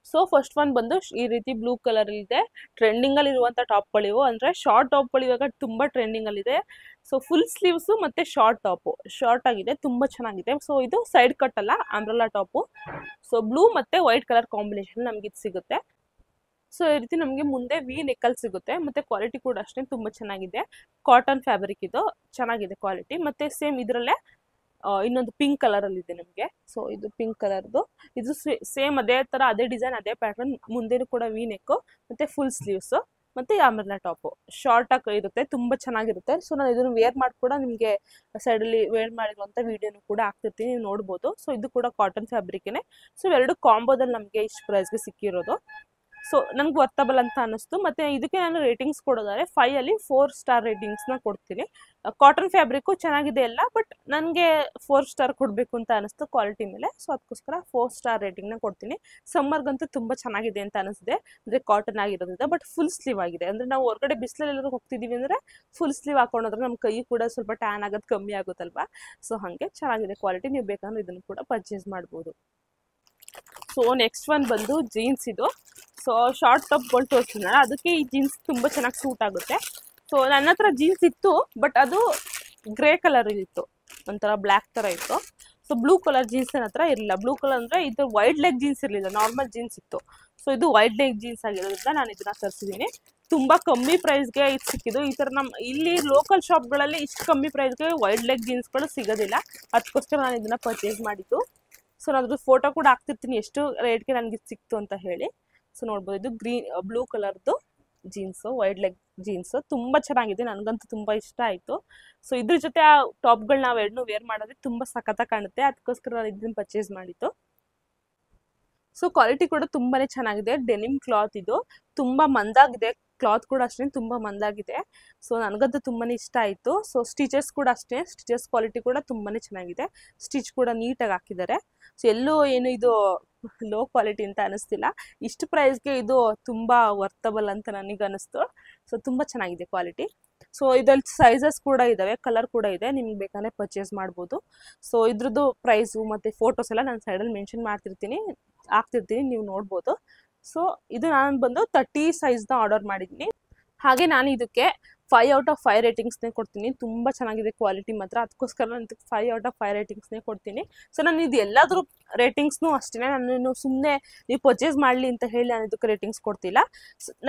ಸೊ ಫಸ್ಟ್ ಒನ್ ಬಂದು ಈ ರೀತಿ ಬ್ಲೂ ಕಲರ್ ಇದೆ, ಟ್ರೆಂಡಿಂಗಲ್ಲಿ ಇರುವಂಥ ಟಾಪ್ಗಳಿವು, ಅಂದರೆ ಶಾರ್ಟ್ ಟಾಪ್ಗಳು ಇವಾಗ ತುಂಬ ಟ್ರೆಂಡಿಂಗಲ್ಲಿದೆ. ಸೊ ಫುಲ್ ಸ್ಲೀವ್ಸು ಮತ್ತು ಶಾರ್ಟ್ ಟಾಪು, ಶಾರ್ಟ್ ಆಗಿದೆ, ತುಂಬ ಚೆನ್ನಾಗಿದೆ. ಸೊ ಇದು ಸೈಡ್ ಕಟ್ ಅಲ್ಲ, ಅಂಬ್ರೆಲಾ ಟಾಪು. ಸೊ ಬ್ಲೂ ಮತ್ತು ವೈಟ್ ಕಲರ್ ಕಾಂಬಿನೇಷನ್ ನಮ್ಗೆ ಇದು ಸಿಗುತ್ತೆ. ಸೊ ಈ ರೀತಿ ನಮಗೆ ಮುಂದೆ ವಿ ನೆಕ್ಕಲ್ಲಿ ಸಿಗುತ್ತೆ, ಮತ್ತು ಕ್ವಾಲಿಟಿ ಕೂಡ ಅಷ್ಟೇ ತುಂಬ ಚೆನ್ನಾಗಿದೆ. ಕಾಟನ್ ಫ್ಯಾಬ್ರಿಕ್ ಇದು, ಚೆನ್ನಾಗಿದೆ ಕ್ವಾಲಿಟಿ. ಮತ್ತು ಸೇಮ್ ಇದರಲ್ಲೇ ಇನ್ನೊಂದು ಪಿಂಕ್ ಕಲರಲ್ಲಿ ಇದೆ ನಮಗೆ. ಸೊ ಇದು ಪಿಂಕ್ ಕಲರ್ದು, ಇದು ಸೇಮ್ ಅದೇ ಥರ ಅದೇ ಡಿಸೈನ್ ಅದೇ ಪ್ಯಾಟರ್ನ್, ಮುಂದೆನೂ ಕೂಡ ವಿ ನೆಕ್ಕು ಮತ್ತು ಫುಲ್ ಸ್ಲೀವ್ಸು ಮತ್ತು ಅಂಬ್ರೆಲಾ ಟಾಪು, ಶಾರ್ಟಾಗಿ ಇರುತ್ತೆ, ತುಂಬ ಚೆನ್ನಾಗಿರುತ್ತೆ. ಸೊ ನಾನು ಇದನ್ನು ವೇರ್ ಮಾಡಿ ಕೂಡ ನಿಮಗೆ ಸೈಡಲ್ಲಿ ವೇರ್ ಮಾಡಿರುವಂಥ ವೀಡಿಯೋನು ಕೂಡ ಹಾಕ್ತಿರ್ತೀನಿ, ನೀವು ನೋಡ್ಬೋದು. ಸೊ ಇದು ಕೂಡ ಕಾಟನ್ ಫ್ಯಾಬ್ರಿಕ್ಕೇ. ಸೊ ಇವೆರಡು ಕಾಂಬೋದಲ್ಲಿ ನಮಗೆ ಇಷ್ಟು ಪ್ರೈಸ್ಗೆ ಸಿಕ್ಕಿರೋದು. ಸೊ ನನಗೆ ವರ್ತಬಲ್ ಅಂತ ಅನ್ನಿಸ್ತು. ಮತ್ತು ಇದಕ್ಕೆ ನಾನು ರೇಟಿಂಗ್ಸ್ ಕೊಡೋದಾದರೆ 5ಅಲ್ಲಿ 4 ಸ್ಟಾರ್ ರೇಟಿಂಗ್ಸ್ನ ಕೊಡ್ತೀನಿ. ಕಾಟನ್ ಫ್ಯಾಬ್ರಿಕ್ಕು ಚೆನ್ನಾಗಿದೆ ಎಲ್ಲ, ಬಟ್ ನನಗೆ 4 ಸ್ಟಾರ್ ಕೊಡಬೇಕು ಅಂತ ಅನ್ನಿಸ್ತು ಕ್ವಾಲಿಟಿ ಮೇಲೆ. ಸೊ ಅದಕ್ಕೋಸ್ಕರ 4 ಸ್ಟಾರ್ ರೇಟಿಂಗ್ನ ಕೊಡ್ತೀನಿ. ಸಮ್ಮರ್ಗಂತೂ ತುಂಬ ಚೆನ್ನಾಗಿದೆ ಅಂತ ಅನಿಸಿದೆ, ಅಂದರೆ ಕಾಟನ್ ಆಗಿರೋದ್ರಿಂದ. ಬಟ್ ಫುಲ್ ಸ್ಲೀವ್ ಆಗಿದೆ, ಅಂದರೆ ನಾವು ಹೊರಗಡೆ ಬಿಸಿಲಲ್ಲೆಲ್ಲರೂ ಹೋಗ್ತಿದ್ದೀವಿ ಅಂದರೆ ಫುಲ್ ಸ್ಲೀವ್ ಹಾಕೊಂಡ್ರೆ ನಮ್ಮ ಕೈ ಕೂಡ ಸ್ವಲ್ಪ ಟ್ಯಾನ್ ಆಗೋದು ಕಮ್ಮಿ ಆಗುತ್ತಲ್ವಾ. ಸೊ ಹಾಗೆ ಚೆನ್ನಾಗಿದೆ ಕ್ವಾಲಿಟಿ, ನೀವು ಬೇಕಂದ್ರೆ ಇದನ್ನು ಕೂಡ ಪರ್ಚೇಸ್ ಮಾಡ್ಬೋದು. ಸೊ ನೆಕ್ಸ್ಟ್ ಒನ್ ಬಂದು ಜೀನ್ಸ್ ಇದು. ಸೊ ಶಾರ್ಟ್ ಟಾಪ್ಗಳು ತೋರಿಸಿದ್ನಲ್ಲ, ಅದಕ್ಕೆ ಈ ಜೀನ್ಸ್ ತುಂಬ ಚೆನ್ನಾಗಿ ಸೂಟ್ ಆಗುತ್ತೆ. ಸೊ ನನ್ನ ಹತ್ರ ಜೀನ್ಸ್ ಇತ್ತು, ಬಟ್ ಅದು ಗ್ರೇ ಕಲರ್ ಇತ್ತು, ಒಂಥರ ಬ್ಲ್ಯಾಕ್ ಥರ ಇತ್ತು. ಸೊ ಬ್ಲೂ ಕಲರ್ ಜೀನ್ಸ್ ನನ್ನ ಹತ್ರ ಇರಲಿಲ್ಲ. ಬ್ಲೂ ಕಲರ್ ಅಂದರೆ ಇದು ವೈಡ್ ಲೆಗ್ ಜೀನ್ಸ್ ಇರಲಿಲ್ಲ, ನಾರ್ಮಲ್ ಜೀನ್ಸ್ ಇತ್ತು. ಸೊ ಇದು ವೈಡ್ ಲೆಗ್ ಜೀನ್ಸ್ ಆಗಿರೋದ್ರಿಂದ ನಾನು ಇದನ್ನ ತರಿಸಿದ್ದೀನಿ. ತುಂಬ ಕಮ್ಮಿ ಪ್ರೈಸ್ಗೆ ಇದು ಸಿಕ್ಕಿದ್ದು. ಈ ಥರ ನಮ್ಮ ಇಲ್ಲಿ ಲೋಕಲ್ ಶಾಪ್ಗಳಲ್ಲಿ ಇಷ್ಟು ಕಮ್ಮಿ ಪ್ರೈಸ್ಗೆ ವೈಡ್ ಲೆಗ್ ಜೀನ್ಸ್ಗಳು ಸಿಗೋದಿಲ್ಲ, ಅದಕ್ಕೋಸ್ಕರ ನಾನು ಇದನ್ನು ಪರ್ಚೇಸ್ ಮಾಡಿದ್ದು. ಸೊ ನಾನು ಅದ್ರ ಫೋಟೋ ಕೂಡ ಹಾಕ್ತಿರ್ತೀನಿ ಎಷ್ಟು ರೇಟ್ಗೆ ನನಗೆ ಸಿಕ್ತು ಅಂತ ಹೇಳಿ. ಸೊ ನೋಡ್ಬೋದು, ಇದು ಬ್ಲೂ ಕಲರ್ದು ವೈಡ್ ಲೆಗ್ ಜೀನ್ಸ್ ತುಂಬಾ ಚೆನ್ನಾಗಿದೆ, ನನಗಂತೂ ತುಂಬಾ ಇಷ್ಟ ಆಯ್ತು. ಸೊ ಇದ್ರ ಜೊತೆ ಆ ಟಾಪ್ಗಳು ನಾವು ಎರಡನ್ನೂ ವೇರ್ ಮಾಡಿದ್ರೆ ತುಂಬಾ ಸಖತ್ತಾಗಿ ಕಾಣುತ್ತೆ, ಅದಕ್ಕೋಸ್ಕರ ನಾನು ಇದನ್ನ ಪರ್ಚೇಸ್ ಮಾಡಿದ್ದು. ಸೊ ಕ್ವಾಲಿಟಿ ಕೂಡ ತುಂಬಾನೇ ಚೆನ್ನಾಗಿದೆ, ಡೆನಿಮ್ ಕ್ಲಾತ್ ಇದು, ತುಂಬಾ ಮಂದಾಗಿದೆ, ಕ್ಲಾತ್ ಕೂಡ ಅಷ್ಟೇ ತುಂಬಾ ಮಂದಾಗಿದೆ. ಸೊ ನನಗಂತೂ ತುಂಬಾನೇ ಇಷ್ಟ ಆಯ್ತು. ಸೊ ಸ್ಟಿಚಸ್ ಕೂಡ ಅಷ್ಟೇ, ಸ್ಟಿಚಸ್ ಕ್ವಾಲಿಟಿ ಕೂಡ ತುಂಬಾನೇ ಚೆನ್ನಾಗಿದೆ, ಸ್ಟಿಚ್ ಕೂಡ ನೀಟಾಗಿ ಹಾಕಿದ್ದಾರೆ. ಸೊ ಎಲ್ಲೂ ಏನು ಇದು ಲೋ ಕ್ವಾಲಿಟಿ ಅಂತ ಅನಿಸ್ತಿಲ್ಲ, ಇಷ್ಟು ಪ್ರೈಸ್ಗೆ ಇದು ತುಂಬಾ ವರ್ತಬಲ್ ಅಂತ ನನಗೆ ಅನಿಸ್ತು. ಸೊ ತುಂಬಾ ಚೆನ್ನಾಗಿದೆ ಕ್ವಾಲಿಟಿ. ಸೊ ಇದ್ರಲ್ಲಿ ಸೈಜಸ್ ಕೂಡ ಇದಾವೆ, ಕಲರ್ ಕೂಡ ಇದೆ, ನಿಮ್ಗೆ ಬೇಕಾದ್ರೆ ಪರ್ಚೇಸ್ ಮಾಡ್ಬೋದು. ಸೊ ಇದ್ರದ್ದು ಪ್ರೈಸು ಮತ್ತು ಫೋಟೋಸ್ ಎಲ್ಲ ನಾನು ಸೈಡಲ್ಲಿ ಮೆನ್ಷನ್ ಹಾಕ್ತಿರ್ತೀನಿ, ನೀವು ನೋಡ್ಬೋದು. ಸೊ ಇದು ನಾನು ಬಂದು 30 ಸೈಜ್ನ ಆರ್ಡರ್ ಮಾಡಿದ್ದೀನಿ. ಹಾಗೆ ನಾನು ಇದಕ್ಕೆ 5 ಔಟ್ ಆಫ್ 5 ರೇಟಿಂಗ್ಸ್ನೇ ಕೊಡ್ತೀನಿ, ತುಂಬ ಚೆನ್ನಾಗಿದೆ ಕ್ವಾಲಿಟಿ ಮಾತ್ರ, ಅದಕ್ಕೋಸ್ಕರ ನಾನು ಇದಕ್ಕೆ 5 ಔಟ್ ಆಫ್ 5 ರೇಟಿಂಗ್ಸ್ನೇ ಕೊಡ್ತೀನಿ. ಸೊ ನಾನು ಇದು ಎಲ್ಲಾದರೂ ರೇಟಿಂಗ್ಸ್ನೂ ಅಷ್ಟೇ, ನಾನು ಸುಮ್ಮನೆ ನೀವು ಪರ್ಚೇಸ್ ಮಾಡಲಿ ಅಂತ ಹೇಳಿ ನಾನು ಇದಕ್ಕೆ ರೇಟಿಂಗ್ಸ್ ಕೊಡ್ತಿಲ್ಲ.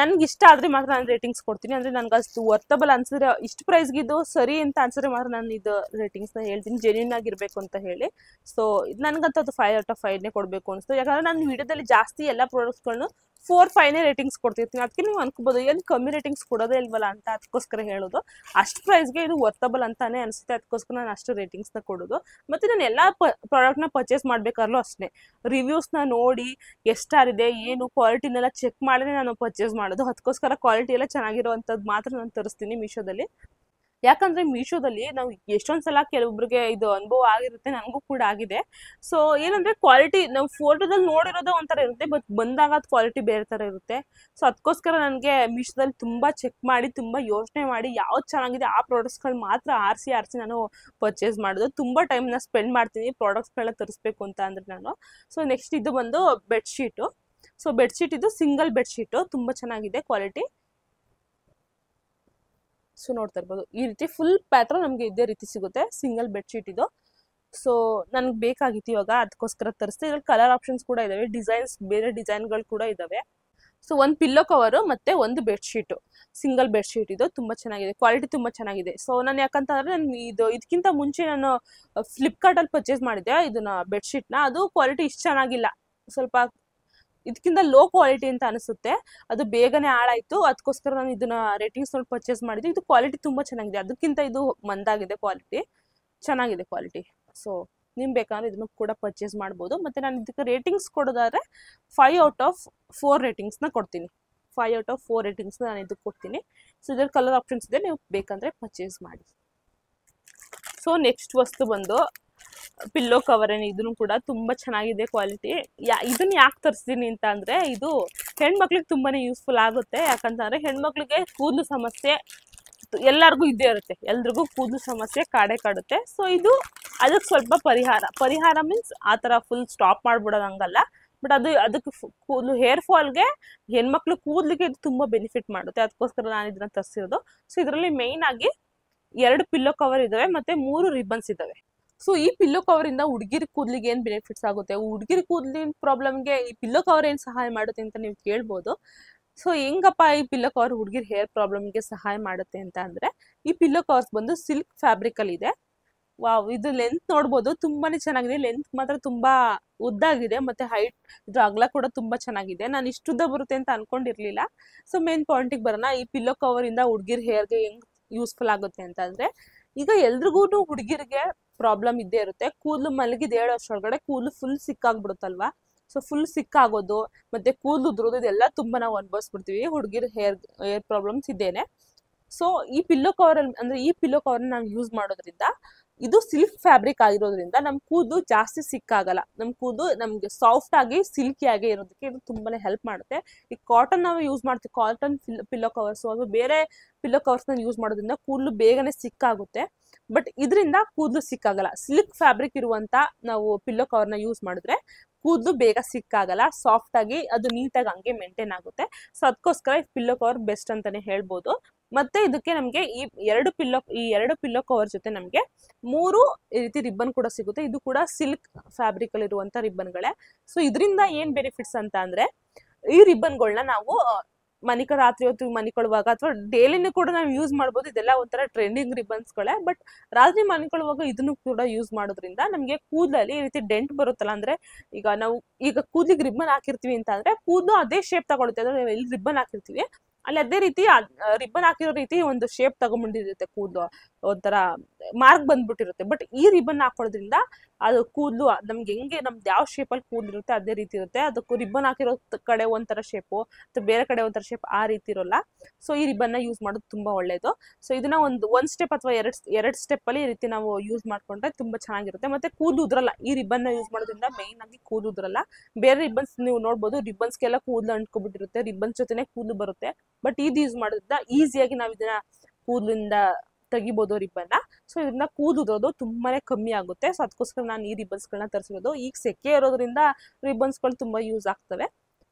ನನಗೆ ಇಷ್ಟ ಆದರೆ ಮಾತ್ರ ನಾನು ರೇಟಿಂಗ್ಸ್ ಕೊಡ್ತೀನಿ, ಅಂದರೆ ನನಗೆ ಅಷ್ಟು ವರ್ತಬಲ್ ಅನ್ಸಿದ್ರೆ, ಇಷ್ಟು ಪ್ರೈಸ್ಗಿದ್ದು ಸರಿ ಅಂತ ಅನ್ಸಿದ್ರೆ ಮಾತ್ರ ನಾನು ಇದು ರೇಟಿಂಗ್ಸ್ನ ಹೇಳ್ತೀನಿ, ಜೆನ್ಯೂನ್ ಆಗಿರಬೇಕು ಅಂತ ಹೇಳಿ. ಸೊ ಇದು ನನಗಂತೂ ಅದು 5 ಔಟ್ ಆಫ್ 5ನೇ ಕೊಡಬೇಕು ಅನಿಸ್ತು, ಯಾಕಂದರೆ ನಾನು ವಿಡಿಯೋದಲ್ಲಿ ಜಾಸ್ತಿ ಎಲ್ಲ ಪ್ರಾಡಕ್ಟ್ಸ್ಗಳನ್ನು 4-5ನೇ ರೇಟಿಂಗ್ಸ್ ಕೊಡ್ತಿರ್ತೀನಿ. ಅದಕ್ಕೆ ನೀವು ಅನ್ಕೋಬೋದು ಏನು ಕಮ್ಮಿ ರೇಟಿಂಗ್ಸ್ ಕೊಡೋದೇ ಇಲ್ವಲ್ಲ ಅಂತ, ಅದಕ್ಕೋಸ್ಕರ ಹೇಳೋದು. ಅಷ್ಟು ಪ್ರೈಸ್ಗೆ ಇದು ವರ್ತಬಲ್ ಅಂತಾನೆ ಅನಿಸುತ್ತೆ, ಅದಕ್ಕೋಸ್ಕರ ನಾನು ಅಷ್ಟು ರೇಟಿಂಗ್ಸ್ನ ಕೊಡೋದು. ಮತ್ತು ನಾನು ಎಲ್ಲ ಪ್ರಾಡಕ್ಟ್ನ ಪರ್ಚೇಸ್ ಮಾಡಬೇಕಾದ್ರೂ ಅಷ್ಟೇ, ರಿವ್ಯೂಸ್ನ ನೋಡಿ ಎಷ್ಟಾರಿದೆ ಏನು ಕ್ವಾಲಿಟಿನೆಲ್ಲ ಚೆಕ್ ಮಾಡಿದ್ರೆ ನಾನು ಪರ್ಚೇಸ್ ಮಾಡೋದು, ಅದಕ್ಕೋಸ್ಕರ ಕ್ವಾಲಿಟಿ ಎಲ್ಲ ಚೆನ್ನಾಗಿರೋವಂಥದ್ದು ಮಾತ್ರ ನಾನು ತರಿಸ್ತೀನಿ ಮೀಶೋದಲ್ಲಿ. ಯಾಕಂದರೆ ಮೀಶೋದಲ್ಲಿ ನಾವು ಎಷ್ಟೊಂದು ಸಲ ಕೆಲವೊಬ್ರಿಗೆ ಇದು ಅನುಭವ ಆಗಿರುತ್ತೆ, ನನಗೂ ಕೂಡ ಆಗಿದೆ. ಸೊ ಏನಂದರೆ ಕ್ವಾಲಿಟಿ ನಾವು ಫೋಟೋದಲ್ಲಿ ನೋಡಿರೋದು ಒಂಥರ ಇರುತ್ತೆ, ಬಟ್ ಬಂದಾಗ ಅದು ಕ್ವಾಲಿಟಿ ಬೇರೆ ಥರ ಇರುತ್ತೆ. ಸೊ ಅದಕ್ಕೋಸ್ಕರ ನನಗೆ ಮೀಶೋದಲ್ಲಿ ತುಂಬ ಚೆಕ್ ಮಾಡಿ, ತುಂಬ ಯೋಚನೆ ಮಾಡಿ ಯಾವ್ದು ಚೆನ್ನಾಗಿದೆ ಆ ಪ್ರಾಡಕ್ಟ್ಸ್ಗಳು ಮಾತ್ರ ಆರಿಸಿ ನಾನು ಪರ್ಚೇಸ್ ಮಾಡೋದು. ತುಂಬ ಟೈಮ್ನ ಸ್ಪೆಂಡ್ ಮಾಡ್ತೀನಿ ಪ್ರಾಡಕ್ಟ್ಸ್ಗಳನ್ನ ತರಿಸ್ಬೇಕು ಅಂತ ಅಂದರೆ ನಾನು. ಸೊ ನೆಕ್ಸ್ಟ್ ಇದು ಬಂದು ಬೆಡ್ಶೀಟು. ಸೊ ಬೆಡ್ಶೀಟ್ ಇದು ಸಿಂಗಲ್ ಬೆಡ್ಶೀಟು, ತುಂಬ ಚೆನ್ನಾಗಿದೆ ಕ್ವಾಲಿಟಿ. ಸೊ ನೋಡ್ತಾ ಇರ್ಬೋದು, ಈ ರೀತಿ ಫುಲ್ ಪ್ಯಾಟ್ರನ್ ನಮಗೆ ಇದೇ ರೀತಿ ಸಿಗುತ್ತೆ, ಸಿಂಗಲ್ ಬೆಡ್ಶೀಟ್ ಇದು. ಸೊ ನನಗೆ ಬೇಕಾಗಿತ್ತು ಇವಾಗ, ಅದಕ್ಕೋಸ್ಕರ ತರಿಸ್ತೆ. ಇದ್ರಲ್ಲಿ ಕಲರ್ ಆಪ್ಷನ್ಸ್ ಕೂಡ ಇದಾವೆ, ಡಿಸೈನ್ಸ್ ಬೇರೆ ಡಿಸೈನ್ಗಳು ಕೂಡ ಇದಾವೆ. ಸೊ ಒಂದು ಪಿಲ್ಲೋ ಕವರು ಮತ್ತು ಒಂದು ಬೆಡ್ಶೀಟು, ಸಿಂಗಲ್ ಬೆಡ್ಶೀಟ್ ಇದು, ತುಂಬ ಚೆನ್ನಾಗಿದೆ, ಕ್ವಾಲಿಟಿ ತುಂಬ ಚೆನ್ನಾಗಿದೆ. ಸೊ ನಾನು ಯಾಕಂತಂದರೆ ನಾನು ಇದಕ್ಕಿಂತ ಮುಂಚೆ ನಾನು ಫ್ಲಿಪ್ಕಾರ್ಟಲ್ಲಿ ಪರ್ಚೇಸ್ ಮಾಡಿದ್ದೆ ಇದನ್ನ ಬೆಡ್ಶೀಟ್ನ, ಅದು ಕ್ವಾಲಿಟಿ ಇಷ್ಟು ಚೆನ್ನಾಗಿಲ್ಲ, ಸ್ವಲ್ಪ ಇದಕ್ಕಿಂತ ಲೋ ಕ್ವಾಲಿಟಿ ಅಂತ ಅನಿಸುತ್ತೆ, ಅದು ಬೇಗನೆ ಹಾಳಾಯಿತು. ಅದಕ್ಕೋಸ್ಕರ ನಾನು ಇದನ್ನ ರೇಟಿಂಗ್ಸ್ ನೋಡಿ ಪರ್ಚೇಸ್ ಮಾಡಿದ್ದೆ. ಇದು ಕ್ವಾಲಿಟಿ ತುಂಬ ಚೆನ್ನಾಗಿದೆ, ಅದಕ್ಕಿಂತ ಇದು ಮಂದಾಗಿದೆ, ಕ್ವಾಲಿಟಿ ಚೆನ್ನಾಗಿದೆ ಕ್ವಾಲಿಟಿ. ಸೊ ನಿಮ್ಗೆ ಬೇಕಾದ್ರೆ ಇದನ್ನು ಕೂಡ ಪರ್ಚೇಸ್ ಮಾಡ್ಬೋದು. ಮತ್ತು ನಾನು ಇದಕ್ಕೆ ರೇಟಿಂಗ್ಸ್ ಕೊಡೋದಾದ್ರೆ 5 ಔಟ್ ಆಫ್ 4 ರೇಟಿಂಗ್ಸ್ನ ಕೊಡ್ತೀನಿ, 5 ಔಟ್ ಆಫ್ 4 ರೇಟಿಂಗ್ಸ್ನ ನಾನು ಇದಕ್ಕೆ ಕೊಡ್ತೀನಿ. ಸೊ ಇದರಲ್ಲಿ ಕಲರ್ ಆಪ್ಷನ್ಸ್ ಇದೆ, ನೀವು ಬೇಕಂದರೆ ಪರ್ಚೇಸ್ ಮಾಡಿ. ಸೊ ನೆಕ್ಸ್ಟ್ ವಸ್ತು ಬಂದು ಪಿಲ್ಲೋ ಕವರ್, ಇದನ್ನು ಕೂಡ ತುಂಬ ಚೆನ್ನಾಗಿದೆ ಕ್ವಾಲಿಟಿ. ಇದನ್ನ ಯಾಕೆ ತರಿಸ್ತೀನಿ ಅಂತ ಅಂದರೆ, ಇದು ಹೆಣ್ಮಕ್ಳಿಗೆ ತುಂಬಾ ಯೂಸ್ಫುಲ್ ಆಗುತ್ತೆ. ಯಾಕಂತಂದರೆ ಹೆಣ್ಮಕ್ಳಿಗೆ ಕೂದಲು ಸಮಸ್ಯೆ ಎಲ್ಲರಿಗೂ ಇದ್ದೇ ಇರುತ್ತೆ, ಎಲ್ರಿಗೂ ಕೂದಲು ಸಮಸ್ಯೆ ಕಾಡುತ್ತೆ. ಸೊ ಇದು ಅದಕ್ಕೆ ಸ್ವಲ್ಪ ಪರಿಹಾರ ಮೀನ್ಸ್ ಆ ಥರ ಫುಲ್ ಸ್ಟಾಪ್ ಮಾಡಿಬಿಡೋದು ಹಂಗಲ್ಲ, ಬಟ್ ಅದಕ್ಕೆ ಕೂದಲು ಹೇರ್ ಫಾಲ್ಗೆ ಹೆಣ್ಮಕ್ಳು ಕೂದಲಿಗೆ ಇದು ತುಂಬ ಬೆನಿಫಿಟ್ ಮಾಡುತ್ತೆ, ಅದಕ್ಕೋಸ್ಕರ ನಾನು ಇದನ್ನ ತರಿಸಿರೋದು. ಸೊ ಇದರಲ್ಲಿ ಮೇಯ್ನ್ ಆಗಿ 2 ಪಿಲ್ಲೋ ಕವರ್ ಇದ್ದಾವೆ ಮತ್ತು 3 ರಿಬ್ಬನ್ಸ್ ಇದ್ದಾವೆ. ಸೊ ಈ ಪಿಲ್ಲೋ ಕವರಿಂದ ಹುಡುಗಿರ ಕೂದಲಿಗೆ ಏನು ಬೆನಿಫಿಟ್ಸ್ ಆಗುತ್ತೆ, ಹುಡುಗಿರ ಕೂದಲಿನ ಪ್ರಾಬ್ಲಮ್ಗೆ ಈ ಪಿಲ್ಲೋ ಕವರ್ ಏನು ಸಹಾಯ ಮಾಡುತ್ತೆ ಅಂತ ನೀವು ಕೇಳ್ಬೋದು. ಸೊ ಹೆಂಗಪ್ಪ ಈ ಪಿಲ್ಲೋ ಕವರ್ ಹುಡುಗಿರ ಹೇರ್ ಪ್ರಾಬ್ಲಮ್ಗೆ ಸಹಾಯ ಮಾಡುತ್ತೆ ಅಂತ ಅಂದರೆ, ಈ ಪಿಲ್ಲೋ ಕವರ್ಸ್ ಬಂದು ಸಿಲ್ಕ್ ಫ್ಯಾಬ್ರಿಕಲ್ಲಿ ಇದೆ. ವಾವ್, ಇದು ಲೆಂತ್ ನೋಡ್ಬೋದು, ತುಂಬಾ ಚೆನ್ನಾಗಿದೆ, ಲೆಂತ್ ಮಾತ್ರ ತುಂಬ ಉದ್ದಾಗಿದೆ, ಮತ್ತು ಹೈಟ್ ಇದು ಅಗಲ ಕೂಡ ತುಂಬ ಚೆನ್ನಾಗಿದೆ. ನಾನು ಇಷ್ಟು ಉದ್ದ ಬರುತ್ತೆ ಅಂತ ಅನ್ಕೊಂಡಿರ್ಲಿಲ್ಲ. ಸೊ ಮೇನ್ ಪಾಯಿಂಟಿಗೆ ಬರೋಣ, ಈ ಪಿಲ್ಲೋ ಕವರಿಂದ ಹುಡುಗಿರ ಹೇರ್ಗೆ ಹೆಂಗೆ ಯೂಸ್ಫುಲ್ ಆಗುತ್ತೆ ಅಂತ ಅಂದರೆ, ಈಗ ಎಲ್ರಿಗೂ ಹುಡುಗಿರಿಗೆ ಪ್ರಾಬ್ಲಮ್ ಇದ್ದೇ ಇರುತ್ತೆ, ಕೂದಲು ಮಲಗಿದ 7 ವರ್ಷದೊಳಗಡೆ ಕೂದಲು ಫುಲ್ ಸಿಕ್ಕಾಗ್ಬಿಡುತ್ತಲ್ವಾ. ಸೊ ಫುಲ್ ಸಿಕ್ಕಾಗೋದು ಮತ್ತು ಕೂದಲು ಉದುರೋದು ಇದೆಲ್ಲ ತುಂಬ ನಾವು ಅನುಭವಿಸ್ಬಿಡ್ತೀವಿ, ಹುಡುಗಿರ ಹೇರ್ ಪ್ರಾಬ್ಲಮ್ಸ್ ಇದ್ದೇನೆ. ಸೊ ಈ ಪಿಲ್ಲೋ ಕವರಲ್ಲಿ ಅಂದರೆ ಈ ಪಿಲ್ಲೋ ಕವರ್ನ ನಾವು ಯೂಸ್ ಮಾಡೋದ್ರಿಂದ, ಇದು ಸಿಲ್ಕ್ ಫ್ಯಾಬ್ರಿಕ್ ಆಗಿರೋದ್ರಿಂದ ನಮ್ಮ ಕೂದಲು ಜಾಸ್ತಿ ಸಿಕ್ಕಾಗಲ್ಲ, ನಮ್ಮ ಕೂದಲು ನಮಗೆ ಸಾಫ್ಟ್ ಆಗಿ ಸಿಲ್ಕಿ ಆಗಿ ಇರೋದಕ್ಕೆ ಇದು ತುಂಬಾ ಹೆಲ್ಪ್ ಮಾಡುತ್ತೆ. ಈ ಕಾಟನ್ ನಾವು ಯೂಸ್ ಮಾಡ್ತೀವಿ, ಕಾಟನ್ ಪಿಲ್ಲೋ ಕವರ್ಸು ಅದು ಬೇರೆ ಪಿಲ್ಲೋ ಕವರ್ಸ್ನ ಯೂಸ್ ಮಾಡೋದ್ರಿಂದ ಕೂದಲು ಬೇಗನೆ ಸಿಕ್ಕಾಗುತ್ತೆ, ಬಟ್ ಇದರಿಂದ ಕೂದಲು ಸಿಕ್ಕಾಗಲ್ಲ. ಸಿಲ್ಕ್ ಫ್ಯಾಬ್ರಿಕ್ ಇರುವಂಥ ನಾವು ಪಿಲ್ಲೋ ಕವರ್ನ ಯೂಸ್ ಮಾಡಿದ್ರೆ ಕೂದಲು ಬೇಗ ಸಿಕ್ಕಾಗಲ್ಲ, ಸಾಫ್ಟ್ ಆಗಿ ಅದು ನೀಟಾಗಿ ಹಂಗೆ ಮೇಂಟೈನ್ ಆಗುತ್ತೆ. ಸೊ ಅದಕ್ಕೋಸ್ಕರ ಈ ಪಿಲ್ಲೋ ಕವರ್ ಬೆಸ್ಟ್ ಅಂತಾನೆ ಹೇಳ್ಬೋದು. ಮತ್ತೆ ಇದಕ್ಕೆ ನಮಗೆ ಈ 2 ಪಿಲ್ಲೋ ಕವರ್ ಜೊತೆ ನಮಗೆ 3 ಈ ರೀತಿ ರಿಬ್ಬನ್ ಕೂಡ ಸಿಗುತ್ತೆ, ಇದು ಕೂಡ ಸಿಲ್ಕ್ ಫ್ಯಾಬ್ರಿಕ್ ಅಲ್ಲಿ ಇರುವಂತ ರಿಬ್ಬನ್ಗಳೇ. ಸೊ ಇದರಿಂದ ಏನ್ ಬೆನಿಫಿಟ್ಸ್ ಅಂತ ಅಂದ್ರೆ, ಈ ರಿಬ್ಬನ್ಗಳನ್ನ ನಾವು ರಾತ್ರಿ ಹೊತ್ತು ಮನಿಕೊಳ್ಳುವಾಗ ಅಥವಾ ಡೈಲಿನೂ ಕೂಡ ನಾವು ಯೂಸ್ ಮಾಡ್ಬೋದು. ಇದೆಲ್ಲ ಒಂಥರ ಟ್ರೆಂಡಿಂಗ್ ರಿಬ್ಬನ್ಸ್ಗಳೇ, ಬಟ್ ರಾತ್ರಿ ಮನಿಕೊಳ್ಳುವಾಗ ಇದನ್ನು ಕೂಡ ಯೂಸ್ ಮಾಡೋದ್ರಿಂದ ನಮಗೆ ಕೂದಲಲ್ಲಿ ಈ ರೀತಿ ಡೆಂಟ್ ಬರುತ್ತಲ್ಲ, ಅಂದ್ರೆ ಈಗ ಕೂದಲಿಗೆ ರಿಬ್ಬನ್ ಹಾಕಿರ್ತೀವಿ ಅಂತ ಅಂದ್ರೆ ಕೂದಲು ಅದೇ ಶೇಪ್ ತಗೊಳುತ್ತೆ, ಅಂದ್ರೆ ಎಲ್ಲಿ ರಿಬ್ಬನ್ ಹಾಕಿರ್ತೀವಿ ಅಲ್ಲಿ ಅದೇ ರೀತಿ ರಿಬ್ಬನ್ ಹಾಕಿರೋ ರೀತಿ ಒಂದು ಶೇಪ್ ತಗೊಂಡ್ಬಂದಿರುತ್ತೆ ಕೂದಲು, ಒಂಥರ ಮಾರ್ಕ್ ಬಂದ್ಬಿಟ್ಟಿರುತ್ತೆ. ಬಟ್ ಈ ರಿಬ್ಬನ್ ಹಾಕೊಳ್ಳೋದ್ರಿಂದ ಅದು ಕೂದಲು ನಮ್ಗೆ ಹೆಂಗೆ ನಮ್ದು ಯಾವ ಶೇಪಲ್ಲಿ ಕೂದಲು ಇರುತ್ತೆ ಅದೇ ರೀತಿ ಇರುತ್ತೆ. ಅದಕ್ಕೂ ರಿಬ್ಬನ್ ಹಾಕಿರೋ ಕಡೆ ಒಂಥರ ಶೇಪು ಅಥವಾ ಬೇರೆ ಕಡೆ ಒಂಥರ ಶೇಪ್ ಆ ರೀತಿ ಇರೋಲ್ಲ. ಸೊ ಈ ರಿಬ್ಬನ್ನ ಯೂಸ್ ಮಾಡೋದು ತುಂಬಾ ಒಳ್ಳೇದು. ಸೊ ಇದನ್ನ ಒಂದ್ ಸ್ಟೆಪ್ ಅಥವಾ ಎರಡು ಸ್ಟೆಪ್ ಅಲ್ಲಿ ಈ ರೀತಿ ನಾವು ಯೂಸ್ ಮಾಡ್ಕೊಂಡ್ರೆ ತುಂಬಾ ಚೆನ್ನಾಗಿರುತ್ತೆ. ಮತ್ತೆ ಕೂದಲು ಉದ್ರಲ್ಲ. ಈ ರಿಬ್ಬನ್ನ ಯೂಸ್ ಮಾಡೋದ್ರಿಂದ ಮೈನ್ ಆಗಿ ಕೂದಲು ಉದ್ರಲ್ಲ. ಬೇರೆ ರಿಬ್ಬನ್ಸ್ ನೀವು ನೋಡ್ಬೋದು, ರಿಬ್ಬನ್ಸ್ಗೆಲ್ಲ ಕೂದಲು ಅಂಟ್ಕೊಬಿಟ್ಟಿರುತ್ತೆ, ರಿಬ್ಬನ್ಸ್ ಜೊತೆನೆ ಕೂದಲು ಬರುತ್ತೆ. ಬಟ್ ಇದು ಯೂಸ್ ಮಾಡೋದ್ರಿಂದ ಈಸಿಯಾಗಿ ನಾವು ಇದನ್ನ ಕೂದಲಿಂದ ತೆಗಿಬೋದು ರಿಬ್ಬನ್ನ. ಸೊ ಇದನ್ನ ಕೂದಲು ತುಂಬಾನೇ ಕಮ್ಮಿ ಆಗುತ್ತೆ. ಸೊ ಅದಕ್ಕೋಸ್ಕರ ನಾನು ಈ ರಿಬ್ಬನ್ಸ್ಗಳನ್ನ ತರಿಸಿರೋದು. ಈಗ ಸೆಕೆ ಇರೋದ್ರಿಂದ ರಿಬ್ಬನ್ಸ್ಗಳು ತುಂಬಾ ಯೂಸ್ ಆಗ್ತವೆ.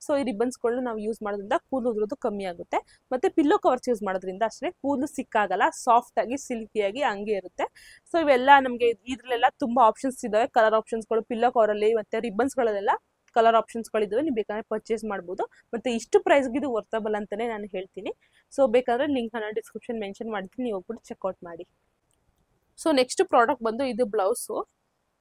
ಸೊ ಈ ರಿಬ್ಬನ್ಸ್ಗಳನ್ನ ನಾವು ಯೂಸ್ ಮಾಡೋದ್ರಿಂದ ಕೂದಲು ಉದುರೋದು ಕಮ್ಮಿ ಆಗುತ್ತೆ. ಮತ್ತೆ ಪಿಲ್ಲೋ ಕವರ್ಸ್ ಯೂಸ್ ಮಾಡೋದ್ರಿಂದ ಅಷ್ಟೇ ಕೂದಲು ಸಿಕ್ಕಾಗಲ್ಲ, ಸಾಫ್ಟ್ ಆಗಿ ಸಿಲ್ಕಿಯಾಗಿ ಹಂಗೆ ಇರುತ್ತೆ. ಸೊ ಇವೆಲ್ಲ ನಮಗೆ ಇದ್ರಲ್ಲೆಲ್ಲ ತುಂಬಾ ಆಪ್ಷನ್ಸ್ ಇದಾವೆ, ಕಲರ್ ಆಪ್ಷನ್ಸ್ಗಳು ಪಿಲ್ಲೋ ಕವರಲ್ಲಿ ಮತ್ತೆ ರಿಬ್ಬನ್ಸ್ಗಳಲ್ಲೆಲ್ಲ ಕಲರ್ ಆಪ್ಷನ್ಸ್ಗಳಿದಾವೆ. ನೀವು ಬೇಕಾದ್ರೆ ಪರ್ಚೇಸ್ ಮಾಡ್ಬೋದು. ಮತ್ತೆ ಇಷ್ಟು ಪ್ರೈಸ್ಗೆ ಇದು ವರ್ತಬಲ್ ಅಂತಾನೆ ನಾನು ಹೇಳ್ತೀನಿ. ಸೊ ಬೇಕಾದ್ರೆ ಲಿಂಕ್ ಅನ್ನ ಡಿಸ್ಕ್ರಿಪ್ಷನ್ ಮೆನ್ಷನ್ ಮಾಡ್ತೀನಿ, ನೀವು ಹೋಗ್ಬಿಟ್ಟು ಚೆಕ್ಔಟ್ ಮಾಡಿ. ಸೊ ನೆಕ್ಸ್ಟ್ ಪ್ರಾಡಕ್ಟ್ ಬಂದು ಇದು ಬ್ಲೌಸು.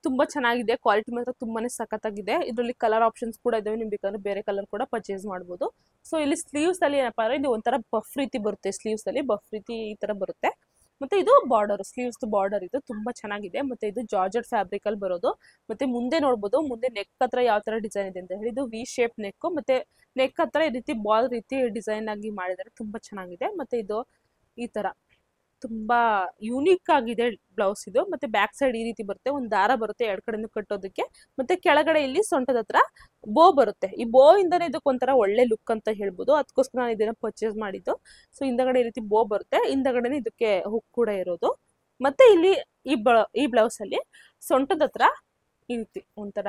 ತುಂಬಾ ಚೆನ್ನಾಗಿದೆ, ಕ್ವಾಲಿಟಿ ಮಾತ್ರ ತುಂಬಾನೇ ಸಖತ್ತಾಗಿದೆ. ಇದರಲ್ಲಿ ಕಲರ್ ಆಪ್ಷನ್ಸ್ ಕೂಡ ಇದಾವೆ, ನೀವು ಬೇಕಾದ್ರೆ ಬೇರೆ ಕಲರ್ ಕೂಡ ಪರ್ಚೇಸ್ ಮಾಡ್ಬೋದು. ಸೊ ಇಲ್ಲಿ ಸ್ಲೀವ್ಸ್ ಅಲ್ಲಿ ಏನಪ್ಪಾ ಅಂದ್ರೆ ಇದು ಒಂಥರ ಬಫ್ ರೀತಿ ಬರುತ್ತೆ, ಸ್ಲೀವ್ಸ್ ಅಲ್ಲಿ ಬಫ್ ರೀತಿ ಈ ತರ ಬರುತ್ತೆ. ಮತ್ತೆ ಇದು ಬಾರ್ಡರ್, ಸ್ಲೀವ್ಸ್ ಬಾರ್ಡರ್ ಇದು ತುಂಬಾ ಚೆನ್ನಾಗಿದೆ. ಮತ್ತೆ ಇದು ಜಾರ್ಜೆಟ್ ಫ್ಯಾಬ್ರಿಕ್ ಅಲ್ಲಿ ಬರೋದು. ಮತ್ತೆ ಮುಂದೆ ನೋಡ್ಬೋದು, ಮುಂದೆ ನೆಕ್ ಹತ್ರ ಯಾವ ತರ ಡಿಸೈನ್ ಇದೆ ಅಂತ ಹೇಳಿ. ಇದು ವಿ ಶೇಪ್ ನೆಕ್, ಮತ್ತೆ ನೆಕ್ ಹತ್ರ ಈ ರೀತಿ ಬಾಲ್ ರೀತಿ ಡಿಸೈನ್ ಆಗಿ ಮಾಡಿದ್ದಾರೆ, ತುಂಬಾ ಚೆನ್ನಾಗಿದೆ. ಮತ್ತೆ ಇದು ಈ ತರ ತುಂಬಾ ಯೂನಿಕ್ ಆಗಿದೆ ಬ್ಲೌಸ್ ಇದು. ಮತ್ತೆ ಬ್ಯಾಕ್ ಸೈಡ್ ಈ ರೀತಿ ಬರುತ್ತೆ, ಒಂದು ದಾರ ಬರುತ್ತೆ ಎರಡು ಕಡೆನೂ ಕಟ್ಟೋದಕ್ಕೆ. ಮತ್ತೆ ಕೆಳಗಡೆ ಇಲ್ಲಿ ಸೊಂಟದ ಹತ್ರ ಬೋ ಬರುತ್ತೆ. ಈ ಬೋ ಇಂದಾನೆ ಇದಕ್ಕೆ ಒಂಥರ ಒಳ್ಳೆ ಲುಕ್ ಅಂತ ಹೇಳ್ಬೋದು. ಅದಕ್ಕೋಸ್ಕರ ನಾನು ಇದನ್ನ ಪರ್ಚೇಸ್ ಮಾಡಿದ್ದು. ಸೊ ಹಿಂದಗಡೆ ಈ ರೀತಿ ಬೋ ಬರುತ್ತೆ, ಹಿಂದಗಡೆನೆ ಇದಕ್ಕೆ ಹುಕ್ ಕೂಡ ಇರೋದು. ಮತ್ತೆ ಇಲ್ಲಿ ಈ ಬ್ಲೌಸ್ ಅಲ್ಲಿ ಸೊಂಟದ ಹತ್ರ ಈ ರೀತಿ ಒಂಥರ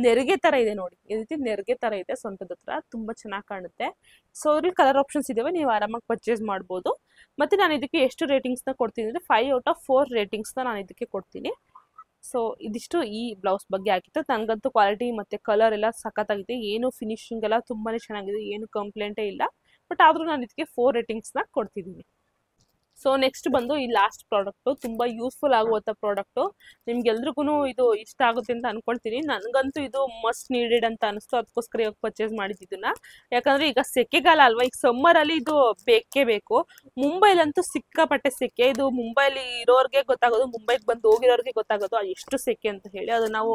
ನೆರಿಗೆ ತರ ಇದೆ ನೋಡಿ, ಈ ರೀತಿ ನೆರಿಗೆ ತರ ಇದೆ ಸೊಂಟದ ಹತ್ರ, ತುಂಬಾ ಚೆನ್ನಾಗಿ ಕಾಣುತ್ತೆ. ಸೊ ಇಲ್ಲಿ ಕಲರ್ ಆಪ್ಷನ್ಸ್ ಇದಾವೆ, ನೀವು ಆರಾಮಾಗಿ ಪರ್ಚೇಸ್ ಮಾಡ್ಬೋದು. ಮತ್ತೆ ನಾನು ಇದಕ್ಕೆ ಎಷ್ಟು ರೇಟಿಂಗ್ಸ್ ನ ಕೊಡ್ತೀನಿ ಅಂದ್ರೆ 5/4 ರೇಟಿಂಗ್ಸ್ ನ ನಾನು ಇದಕ್ಕೆ ಕೊಡ್ತೀನಿ. ಸೊ ಇದಿಷ್ಟು ಈ ಬ್ಲೌಸ್ ಬಗ್ಗೆ ಆಗಿತ್ತು. ನನಗಂತೂ ಕ್ವಾಲಿಟಿ ಮತ್ತೆ ಕಲರ್ ಎಲ್ಲ ಸಖತ್ತಾಗಿದೆ, ಏನು ಫಿನಿಶಿಂಗ್ ಎಲ್ಲ ತುಂಬಾನೇ ಚೆನ್ನಾಗಿದೆ, ಏನು ಕಂಪ್ಲೇಂಟೇ ಇಲ್ಲ. ಬಟ್ ಆದ್ರೂ ನಾನು ಇದಕ್ಕೆ 4 ರೇಟಿಂಗ್ಸ್ ನ ಕೊಡ್ತಿದ್ದೀನಿ. ಸೊ ನೆಕ್ಸ್ಟ್ ಬಂದು ಈ ಲಾಸ್ಟ್ ಪ್ರಾಡಕ್ಟು, ತುಂಬಾ ಯೂಸ್ಫುಲ್ ಆಗುವಂಥ ಪ್ರಾಡಕ್ಟು. ನಿಮ್ಗೆಲ್ರಿಗೂ ಇದು ಇಷ್ಟ ಆಗುತ್ತೆ ಅಂತ ಅನ್ಕೊಳ್ತೀನಿ. ನನಗಂತೂ ಇದು ಮಸ್ಟ್ ನೀಡೆಡ್ ಅಂತ ಅನಿಸ್ತು, ಅದಕ್ಕೋಸ್ಕರ ಇವಾಗ ಪರ್ಚೇಸ್ ಮಾಡಿದ್ದನ್ನ. ಯಾಕಂದ್ರೆ ಈಗ ಸೆಕೆಗಾಲ ಅಲ್ವಾ, ಈಗ ಸಮ್ಮರಲ್ಲಿ ಇದು ಬೇಕೇ ಬೇಕು. ಮುಂಬೈಲಂತೂ ಸಿಕ್ಕಾಪಟ್ಟೆ ಸೆಕೆ. ಇದು ಮುಂಬೈಲಿ ಇರೋರ್ಗೆ ಗೊತ್ತಾಗೋದು, ಮುಂಬೈಗೆ ಬಂದು ಹೋಗಿರೋರ್ಗೆ ಗೊತ್ತಾಗೋದು ಎಷ್ಟು ಸೆಕೆ ಅಂತ ಹೇಳಿ. ಅದು ನಾವು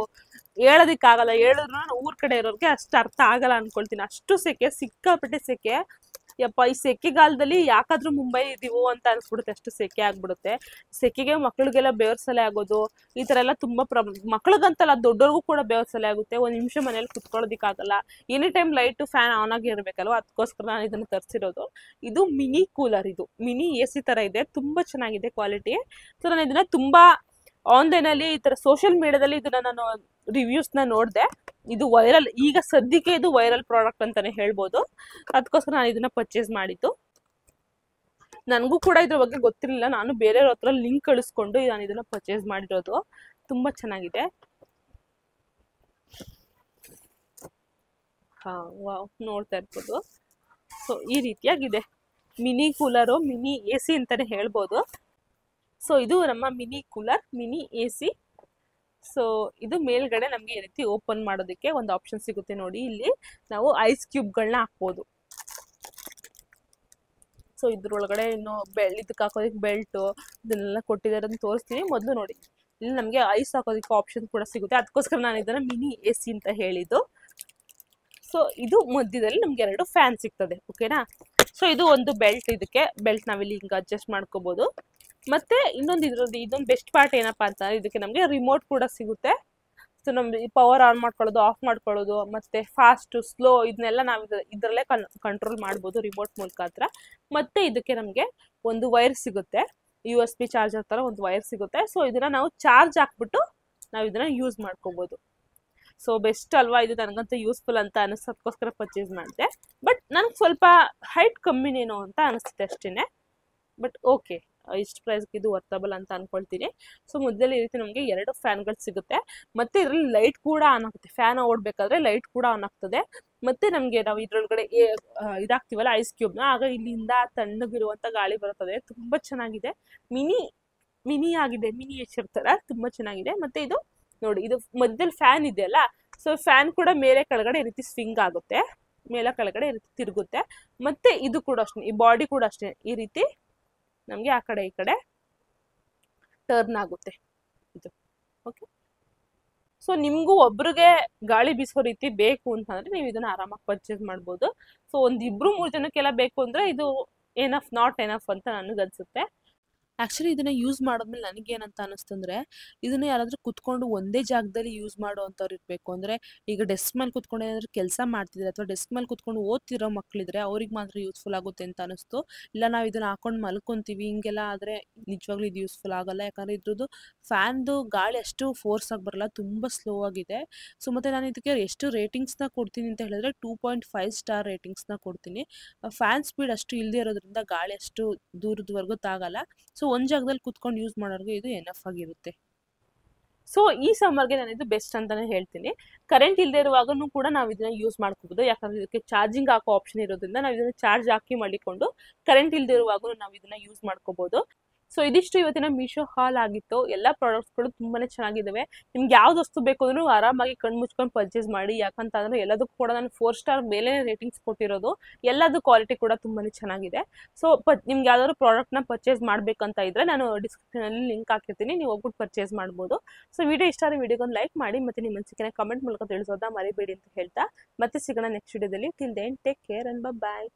ಹೇಳೋದಕ್ಕಾಗಲ್ಲ, ಹೇಳಿದ್ರು ಊರ್ ಕಡೆ ಇರೋರ್ಗೆ ಅಷ್ಟು ಅರ್ಥ ಆಗಲ್ಲ ಅನ್ಕೊಳ್ತೀನಿ. ಅಷ್ಟು ಸೆಕೆ, ಸಿಕ್ಕಾಪಟ್ಟೆ ಸೆಕೆ. ಯಪ್ಪ, ಈ ಸೆಕೆಗಾಲದಲ್ಲಿ ಯಾಕಾದ್ರೂ ಮುಂಬೈ ಇದೀವೋ ಅಂತ ಅನ್ಸ್ಬಿಡುತ್ತೆ, ಅಷ್ಟು ಸೆಕೆ ಆಗ್ಬಿಡುತ್ತೆ. ಸೆಕೆಗೆ ಮಕ್ಳಿಗೆಲ್ಲ ಬೇವರ್ಸಲೆ ಆಗೋದು, ಈ ತರ ಎಲ್ಲ ತುಂಬಾ ಪ್ರಾಬ್ಲಮ್. ಮಕ್ಳಿಗಂತಲ್ಲ, ದೊಡ್ಡವ್ರಿಗೂ ಕೂಡ ಬೇವರ್ಸಲೆ ಆಗುತ್ತೆ. ಒಂದ್ ನಿಮಿಷ ಮನೇಲಿ ಕುತ್ಕೊಳ್ಳೋದಿಕ್ಕಾಗಲ್ಲ, any time light fan on ಆಗಿ ಇರ್ಬೇಕಲ್ವಾ, ಅದಕ್ಕೋಸ್ಕರ ನಾನು ಇದನ್ನ ತರಿಸಿರೋದು. ಇದು ಮಿನಿ ಕೂಲರ್, ಇದು ಮಿನಿ AC ತರ ಇದೆ, ತುಂಬಾ ಚೆನ್ನಾಗಿದೆ ಕ್ವಾಲಿಟಿ. ಸೊ ನಾನು ಇದನ್ನ ತುಂಬಾ ಆನ್ಲೈನ್ ಅಲ್ಲಿ ಈ ತರ ಸೋಷಿಯಲ್ ಮೀಡಿಯಾದಲ್ಲಿ ಇದನ್ನ ನಾನು ರಿವ್ಯೂಸ್ ನ ನೋಡಿದೆ. ಇದು ವೈರಲ್, ಈಗ ಸದ್ಯಕ್ಕೆ ಇದು ವೈರಲ್ ಪ್ರಾಡಕ್ಟ್ ಅಂತಾನೆ ಹೇಳ್ಬೋದು. ಅದಕ್ಕೋಸ್ಕರ ನಾನು ಇದನ್ನ ಪರ್ಚೇಸ್ ಮಾಡಿದ್ದು. ನನಗೂ ಕೂಡ ಇದ್ರ ಬಗ್ಗೆ ಗೊತ್ತಿರಲಿಲ್ಲ, ನಾನು ಬೇರೆಯವ್ರ ಹತ್ರ ಲಿಂಕ್ ಕಳಿಸ್ಕೊಂಡು ನಾನು ಇದನ್ನ ಪರ್ಚೇಸ್ ಮಾಡಿರೋದು. ತುಂಬಾ ಚೆನ್ನಾಗಿದೆ. ವಾವ್, ನೋಡ್ತಾ ಇರ್ಬೋದು. ಸೊ ಈ ರೀತಿಯಾಗಿದೆ ಮಿನಿ ಕೂಲರು, ಮಿನಿ AC ಅಂತಾನೆ ಹೇಳ್ಬೋದು. ಸೊ ಇದು ನಮ್ಮ mini cooler, mini AC. So ಇದು ಮೇಲ್ಗಡೆ ನಮ್ಗೆ ಈ ರೀತಿ ಓಪನ್ ಮಾಡೋದಕ್ಕೆ ಒಂದು ಆಪ್ಷನ್ ಸಿಗುತ್ತೆ ನೋಡಿ. ಇಲ್ಲಿ ನಾವು ಐಸ್ ಕ್ಯೂಬ್ಗಳನ್ನ ಹಾಕ್ಬೋದು. ಸೊ ಇದ್ರೊಳಗಡೆ ಇನ್ನು ಇದಕ್ಕೆ ಹಾಕೋದಕ್ಕೆ ಬೆಲ್ಟ್ ಇದನ್ನೆಲ್ಲ ಕೊಟ್ಟಿದ್ದಾರೆ ಅಂತ ತೋರಿಸ್ತೀನಿ. ಮೊದಲು ನೋಡಿ, ಇಲ್ಲಿ ನಮಗೆ ಐಸ್ ಹಾಕೋದಕ್ಕೆ ಆಪ್ಷನ್ ಕೂಡ ಸಿಗುತ್ತೆ, ಅದಕ್ಕೋಸ್ಕರ ನಾನು ಇದನ್ನ ಮಿನಿ AC ಅಂತ ಹೇಳಿದ್ದು. ಸೊ ಇದು ಮಧ್ಯದಲ್ಲಿ ನಮ್ಗೆ 2 ಫ್ಯಾನ್ ಸಿಗ್ತದೆ, ಓಕೆನಾ. ಸೊ ಇದು ಒಂದು ಬೆಲ್ಟ್, ಇದಕ್ಕೆ ಬೆಲ್ಟ್ ನಾವಿಲ್ಲಿ ಹಿಂಗೆ ಅಡ್ಜಸ್ಟ್ ಮಾಡ್ಕೋಬಹುದು. ಮತ್ತೆ ಇದೊಂದು ಬೆಸ್ಟ್ ಪಾರ್ಟ್ ಏನಪ್ಪಾ ಅಂತ, ಇದಕ್ಕೆ ನಮಗೆ ರಿಮೋಟ್ ಕೂಡ ಸಿಗುತ್ತೆ. ಸೊ ನಮ್ಗೆ ಪವರ್ ಆನ್ ಮಾಡ್ಕೊಳ್ಳೋದು, ಆಫ್ ಮಾಡ್ಕೊಳ್ಳೋದು, ಮತ್ತೆ ಫಾಸ್ಟ್ ಸ್ಲೋ ಇದನ್ನೆಲ್ಲ ನಾವು ಇದರಲ್ಲೇ ಕಂಟ್ರೋಲ್ ಮಾಡ್ಬೋದು ರಿಮೋಟ್ ಮುಖಾಂತರ. ಮತ್ತೆ ಇದಕ್ಕೆ ನಮಗೆ ಒಂದು ವೈರ್ ಸಿಗುತ್ತೆ, USB ಚಾರ್ಜರ್ ತರ ಒಂದು ವೈರ್ ಸಿಗುತ್ತೆ. ಸೊ ಇದನ್ನ ನಾವು ಚಾರ್ಜ್ ಹಾಕ್ಬಿಟ್ಟು ನಾವು ಇದನ್ನ ಯೂಸ್ ಮಾಡ್ಕೋಬಹುದು. ಸೊ ಬೆಸ್ಟ್ ಅಲ್ವಾ ಇದು, ನನಗಂತೂ ಯೂಸ್ಫುಲ್ ಅಂತ ಅನಿಸೋದಕ್ಕೋಸ್ಕರ ಪರ್ಚೇಸ್ ಮಾಡಿದೆ. ಬಟ್ ನನ್ಗೆ ಸ್ವಲ್ಪ ಹೈಟ್ ಕಮ್ಮಿನೇನೋ ಅಂತ ಅನಿಸುತ್ತೆ ಅಷ್ಟೇನೆ. ಬಟ್ ಓಕೆ, ಇಷ್ಟು ಪ್ರೈಸ್ಗೆ ಇದು ವರ್ತಬಲ್ ಅಂತ ಅನ್ಕೊಳ್ತೀನಿ. ಸೊ ಮೊದಲೇ ಈ ರೀತಿ ನಮಗೆ 2 ಫ್ಯಾನ್ಗಳು ಸಿಗುತ್ತೆ. ಮತ್ತೆ ಇದರಲ್ಲಿ ಲೈಟ್ ಕೂಡ ಆನ್ ಆಗುತ್ತೆ, ಫ್ಯಾನ್ ಓಡಬೇಕಾದ್ರೆ ಲೈಟ್ ಕೂಡ ಆನ್ ಆಗ್ತದೆ. ಮತ್ತೆ ನಮಗೆ ನಾವು ಇದ್ರೊಳಗಡೆ ಇದಾಗ್ತೀವಲ್ಲ ಐಸ್ ಕ್ಯೂಬ್ನ, ಆಗ ಇಲ್ಲಿಂದ ತಣ್ಣಗಿರುವಂತ ಗಾಳಿ ಬರುತ್ತದೆ. ತುಂಬಾ ಚೆನ್ನಾಗಿದೆ, ಮಿನಿ ಆಗಿದೆ, ಮಿನಿಯೇಚರ್ ತರ ತುಂಬಾ ಚೆನ್ನಾಗಿದೆ. ಮತ್ತೆ ಇದು ನೋಡಿ, ಇದು ಮಧ್ಯದಲ್ಲಿ ಫ್ಯಾನ್ ಇದೆಯಲ್ಲ, ಸೊ ಫ್ಯಾನ್ ಕೂಡ ಮೇಲೆ ಕೆಳಗಡೆ ಈ ರೀತಿ ಸ್ವಿಂಗ್ ಆಗುತ್ತೆ. ಮೇಲ ಕೆಳಗಡೆ ಈ ರೀತಿ ತಿರುಗುತ್ತೆ. ಮತ್ತೆ ಇದು ಕೂಡ ಅಷ್ಟೇ, ಈ ಬಾಡಿ ಕೂಡ ಅಷ್ಟೇ ಈ ರೀತಿ ನಮಗೆ ಆ ಕಡೆ ಈ ಕಡೆ ಟರ್ನ್ ಆಗುತ್ತೆ ಇದು. ಓಕೆ, ಸೊ ನಿಮ್ಗೂ ಒಬ್ರಿಗೆ ಗಾಳಿ ಬೀಸೋ ರೀತಿ ಬೇಕು ಅಂತಂದ್ರೆ ನೀವು ಇದನ್ನ ಆರಾಮಾಗಿ ಪರ್ಚೇಸ್ ಮಾಡ್ಬೋದು. ಸೊ ಒಂದ್ 2-3 ಜನಕ್ಕೆಲ್ಲ ಬೇಕು ಅಂದ್ರೆ ಇದು ಎನಫ್, ನಾಟ್ ಎನಫ್ ಅಂತ ನನಗನ್ಸುತ್ತೆ. ಆಕ್ಚುಲಿ ಇದನ್ನ ಯೂಸ್ ಮಾಡಿದ್ಮೇಲೆ ನನಗೇನಂತ ಅನಿಸ್ತಂದ್ರೆ, ಇದನ್ನ ಯಾರಾದ್ರೂ ಕುತ್ಕೊಂಡು ಒಂದೇ ಜಾಗದಲ್ಲಿ ಯೂಸ್ ಮಾಡುವಂಥವ್ರು ಇರಬೇಕು. ಅಂದ್ರೆ ಈಗ ಡೆಸ್ಕ್ ಮೇಲೆ ಕುತ್ಕೊಂಡು ಏನಾದ್ರು ಕೆಲಸ ಮಾಡ್ತಿದ್ರೆ ಅಥವಾ ಡೆಸ್ಕ್ ಮೇಲೆ ಕುತ್ಕೊಂಡು ಓದ್ತಿರೋ ಮಕ್ಕಳಿದ್ರೆ ಅವ್ರಿಗೆ ಮಾತ್ರ ಯೂಸ್ಫುಲ್ ಆಗುತ್ತೆ ಅಂತ ಅನಿಸ್ತು. ಇಲ್ಲ ನಾವು ಇದನ್ನ ಹಾಕೊಂಡು ಮಲ್ಕೊಂತೀವಿ ಹಿಂಗೆಲ್ಲ ಆದರೆ ನಿಜವಾಗ್ಲೂ ಇದು ಯೂಸ್ಫುಲ್ ಆಗಲ್ಲ. ಯಾಕಂದ್ರೆ ಇದ್ರದ್ದು ಫ್ಯಾನ್ದು ಗಾಳಿ ಅಷ್ಟು ಫೋರ್ಸ್ ಆಗಿ ಬರಲ್ಲ, ತುಂಬ ಸ್ಲೋ ಆಗಿದೆ. ಸೊ ಮತ್ತೆ ನಾನು ಇದಕ್ಕೆ ಎಷ್ಟು ರೇಟಿಂಗ್ಸ್ನ ಕೊಡ್ತೀನಿ ಅಂತ ಹೇಳಿದ್ರೆ 2.5 ಸ್ಟಾರ್ ರೇಟಿಂಗ್ಸ್ನ ಕೊಡ್ತೀನಿ. ಫ್ಯಾನ್ ಸ್ಪೀಡ್ ಅಷ್ಟು ಇಲ್ಲದೆ ಇರೋದ್ರಿಂದ ಗಾಳಿ ಅಷ್ಟು ದೂರದವರೆಗೂ ತಾಗಲ್ಲ. ಸೊ ಒಂದ್ ಜಾಗದಲ್ಲಿ ಕುತ್ಕೊಂಡು ಯೂಸ್ ಮಾಡೋರ್ಗೆ ಇದು ಎನಫ್ ಆಗಿರುತ್ತೆ. ಸೊ ಈ ಸಮ್ಮರ್ಗೆ ನಾನು ಇದು ಬೆಸ್ಟ್ ಅಂತಾನೆ ಹೇಳ್ತೀನಿ. ಕರೆಂಟ್ ಇಲ್ಲದೆ ಇರುವಾಗನೂ ಕೂಡ ನಾವು ಇದನ್ನ ಯೂಸ್ ಮಾಡ್ಕೋಬಹುದು. ಯಾಕಂದ್ರೆ ಇದಕ್ಕೆ ಚಾರ್ಜಿಂಗ್ ಹಾಕೋ ಆಪ್ಷನ್ ಇರೋದ್ರಿಂದ ನಾವು ಇದನ್ನ ಚಾರ್ಜ್ ಹಾಕಿ ಮಾಡಿಕೊಂಡು ಕರೆಂಟ್ ಇಲ್ಲದೆ ಇರುವಾಗೂ ನಾವು ಇದನ್ನ ಯೂಸ್ ಮಾಡ್ಕೋಬಹುದು. ಸೊ ಇದಿಷ್ಟು ಇವತ್ತಿನ ಮೀಶೋ ಹಾಲ್ ಆಗಿತ್ತು. ಎಲ್ಲ ಪ್ರಾಡಕ್ಟ್ಸ್ಗಳು ತುಂಬಾನೇ ಚೆನ್ನಾಗಿದ್ದಾವೆ. ನಿಮ್ಗೆ ಯಾವ್ದು ವಸ್ತು ಬೇಕು ಅಂದ್ರೂ ಆರಾಮಾಗಿ ಕಣ್ ಮುಚ್ಕೊಂಡು ಪರ್ಚೇಸ್ ಮಾಡಿ. ಯಾಕಂತಂದ್ರೆ ಎಲ್ಲದಕ್ಕೂ ಕೂಡ ನಾನು 4 ಸ್ಟಾರ್ ಮೇಲೆ ರೇಟಿಂಗ್ಸ್ ಕೊಟ್ಟಿರೋದು. ಎಲ್ಲದು ಕ್ವಾಲಿಟಿ ಕೂಡ ತುಂಬಾನೇ ಚೆನ್ನಾಗಿದೆ. ಸೊ ನಿಮ್ಗೆ ಯಾವ್ದಾದ್ರು ಪ್ರಾಡಕ್ಟ್ನ ಪರ್ಚೇಸ್ ಮಾಡ್ಬೇಕಂತ ಇದ್ರೆ ನಾನು ಡಿಸ್ಕ್ರಿಪ್ಷನ್ ಅಲ್ಲಿ ಲಿಂಕ್ ಹಾಕಿರ್ತೀನಿ, ನೀವು ಹೋಗ್ಬಿಟ್ಟು ಪರ್ಚೇಸ್ ಮಾಡ್ಬೋದು. ಸೊ ವಿಡಿಯೋ ಇಷ್ಟ ಆದರೆ ವಿಡಿಯೋಗೊಂದು ಲೈಕ್ ಮಾಡಿ, ಮತ್ತೆ ನಿಮ್ಮ ಅನಿಸಿಕೆನ ಕಮೆಂಟ್ ಮೂಲಕ ತಿಳಿಸೋದನ್ನ ಮರಿಬೇಡಿ ಅಂತ ಹೇಳ್ತಾ ಮತ್ತೆ ಸಿಗೋಣ ನೆಕ್ಸ್ಟ್ ವಿಡಿಯೋದಲ್ಲಿ. Till then take care and bye.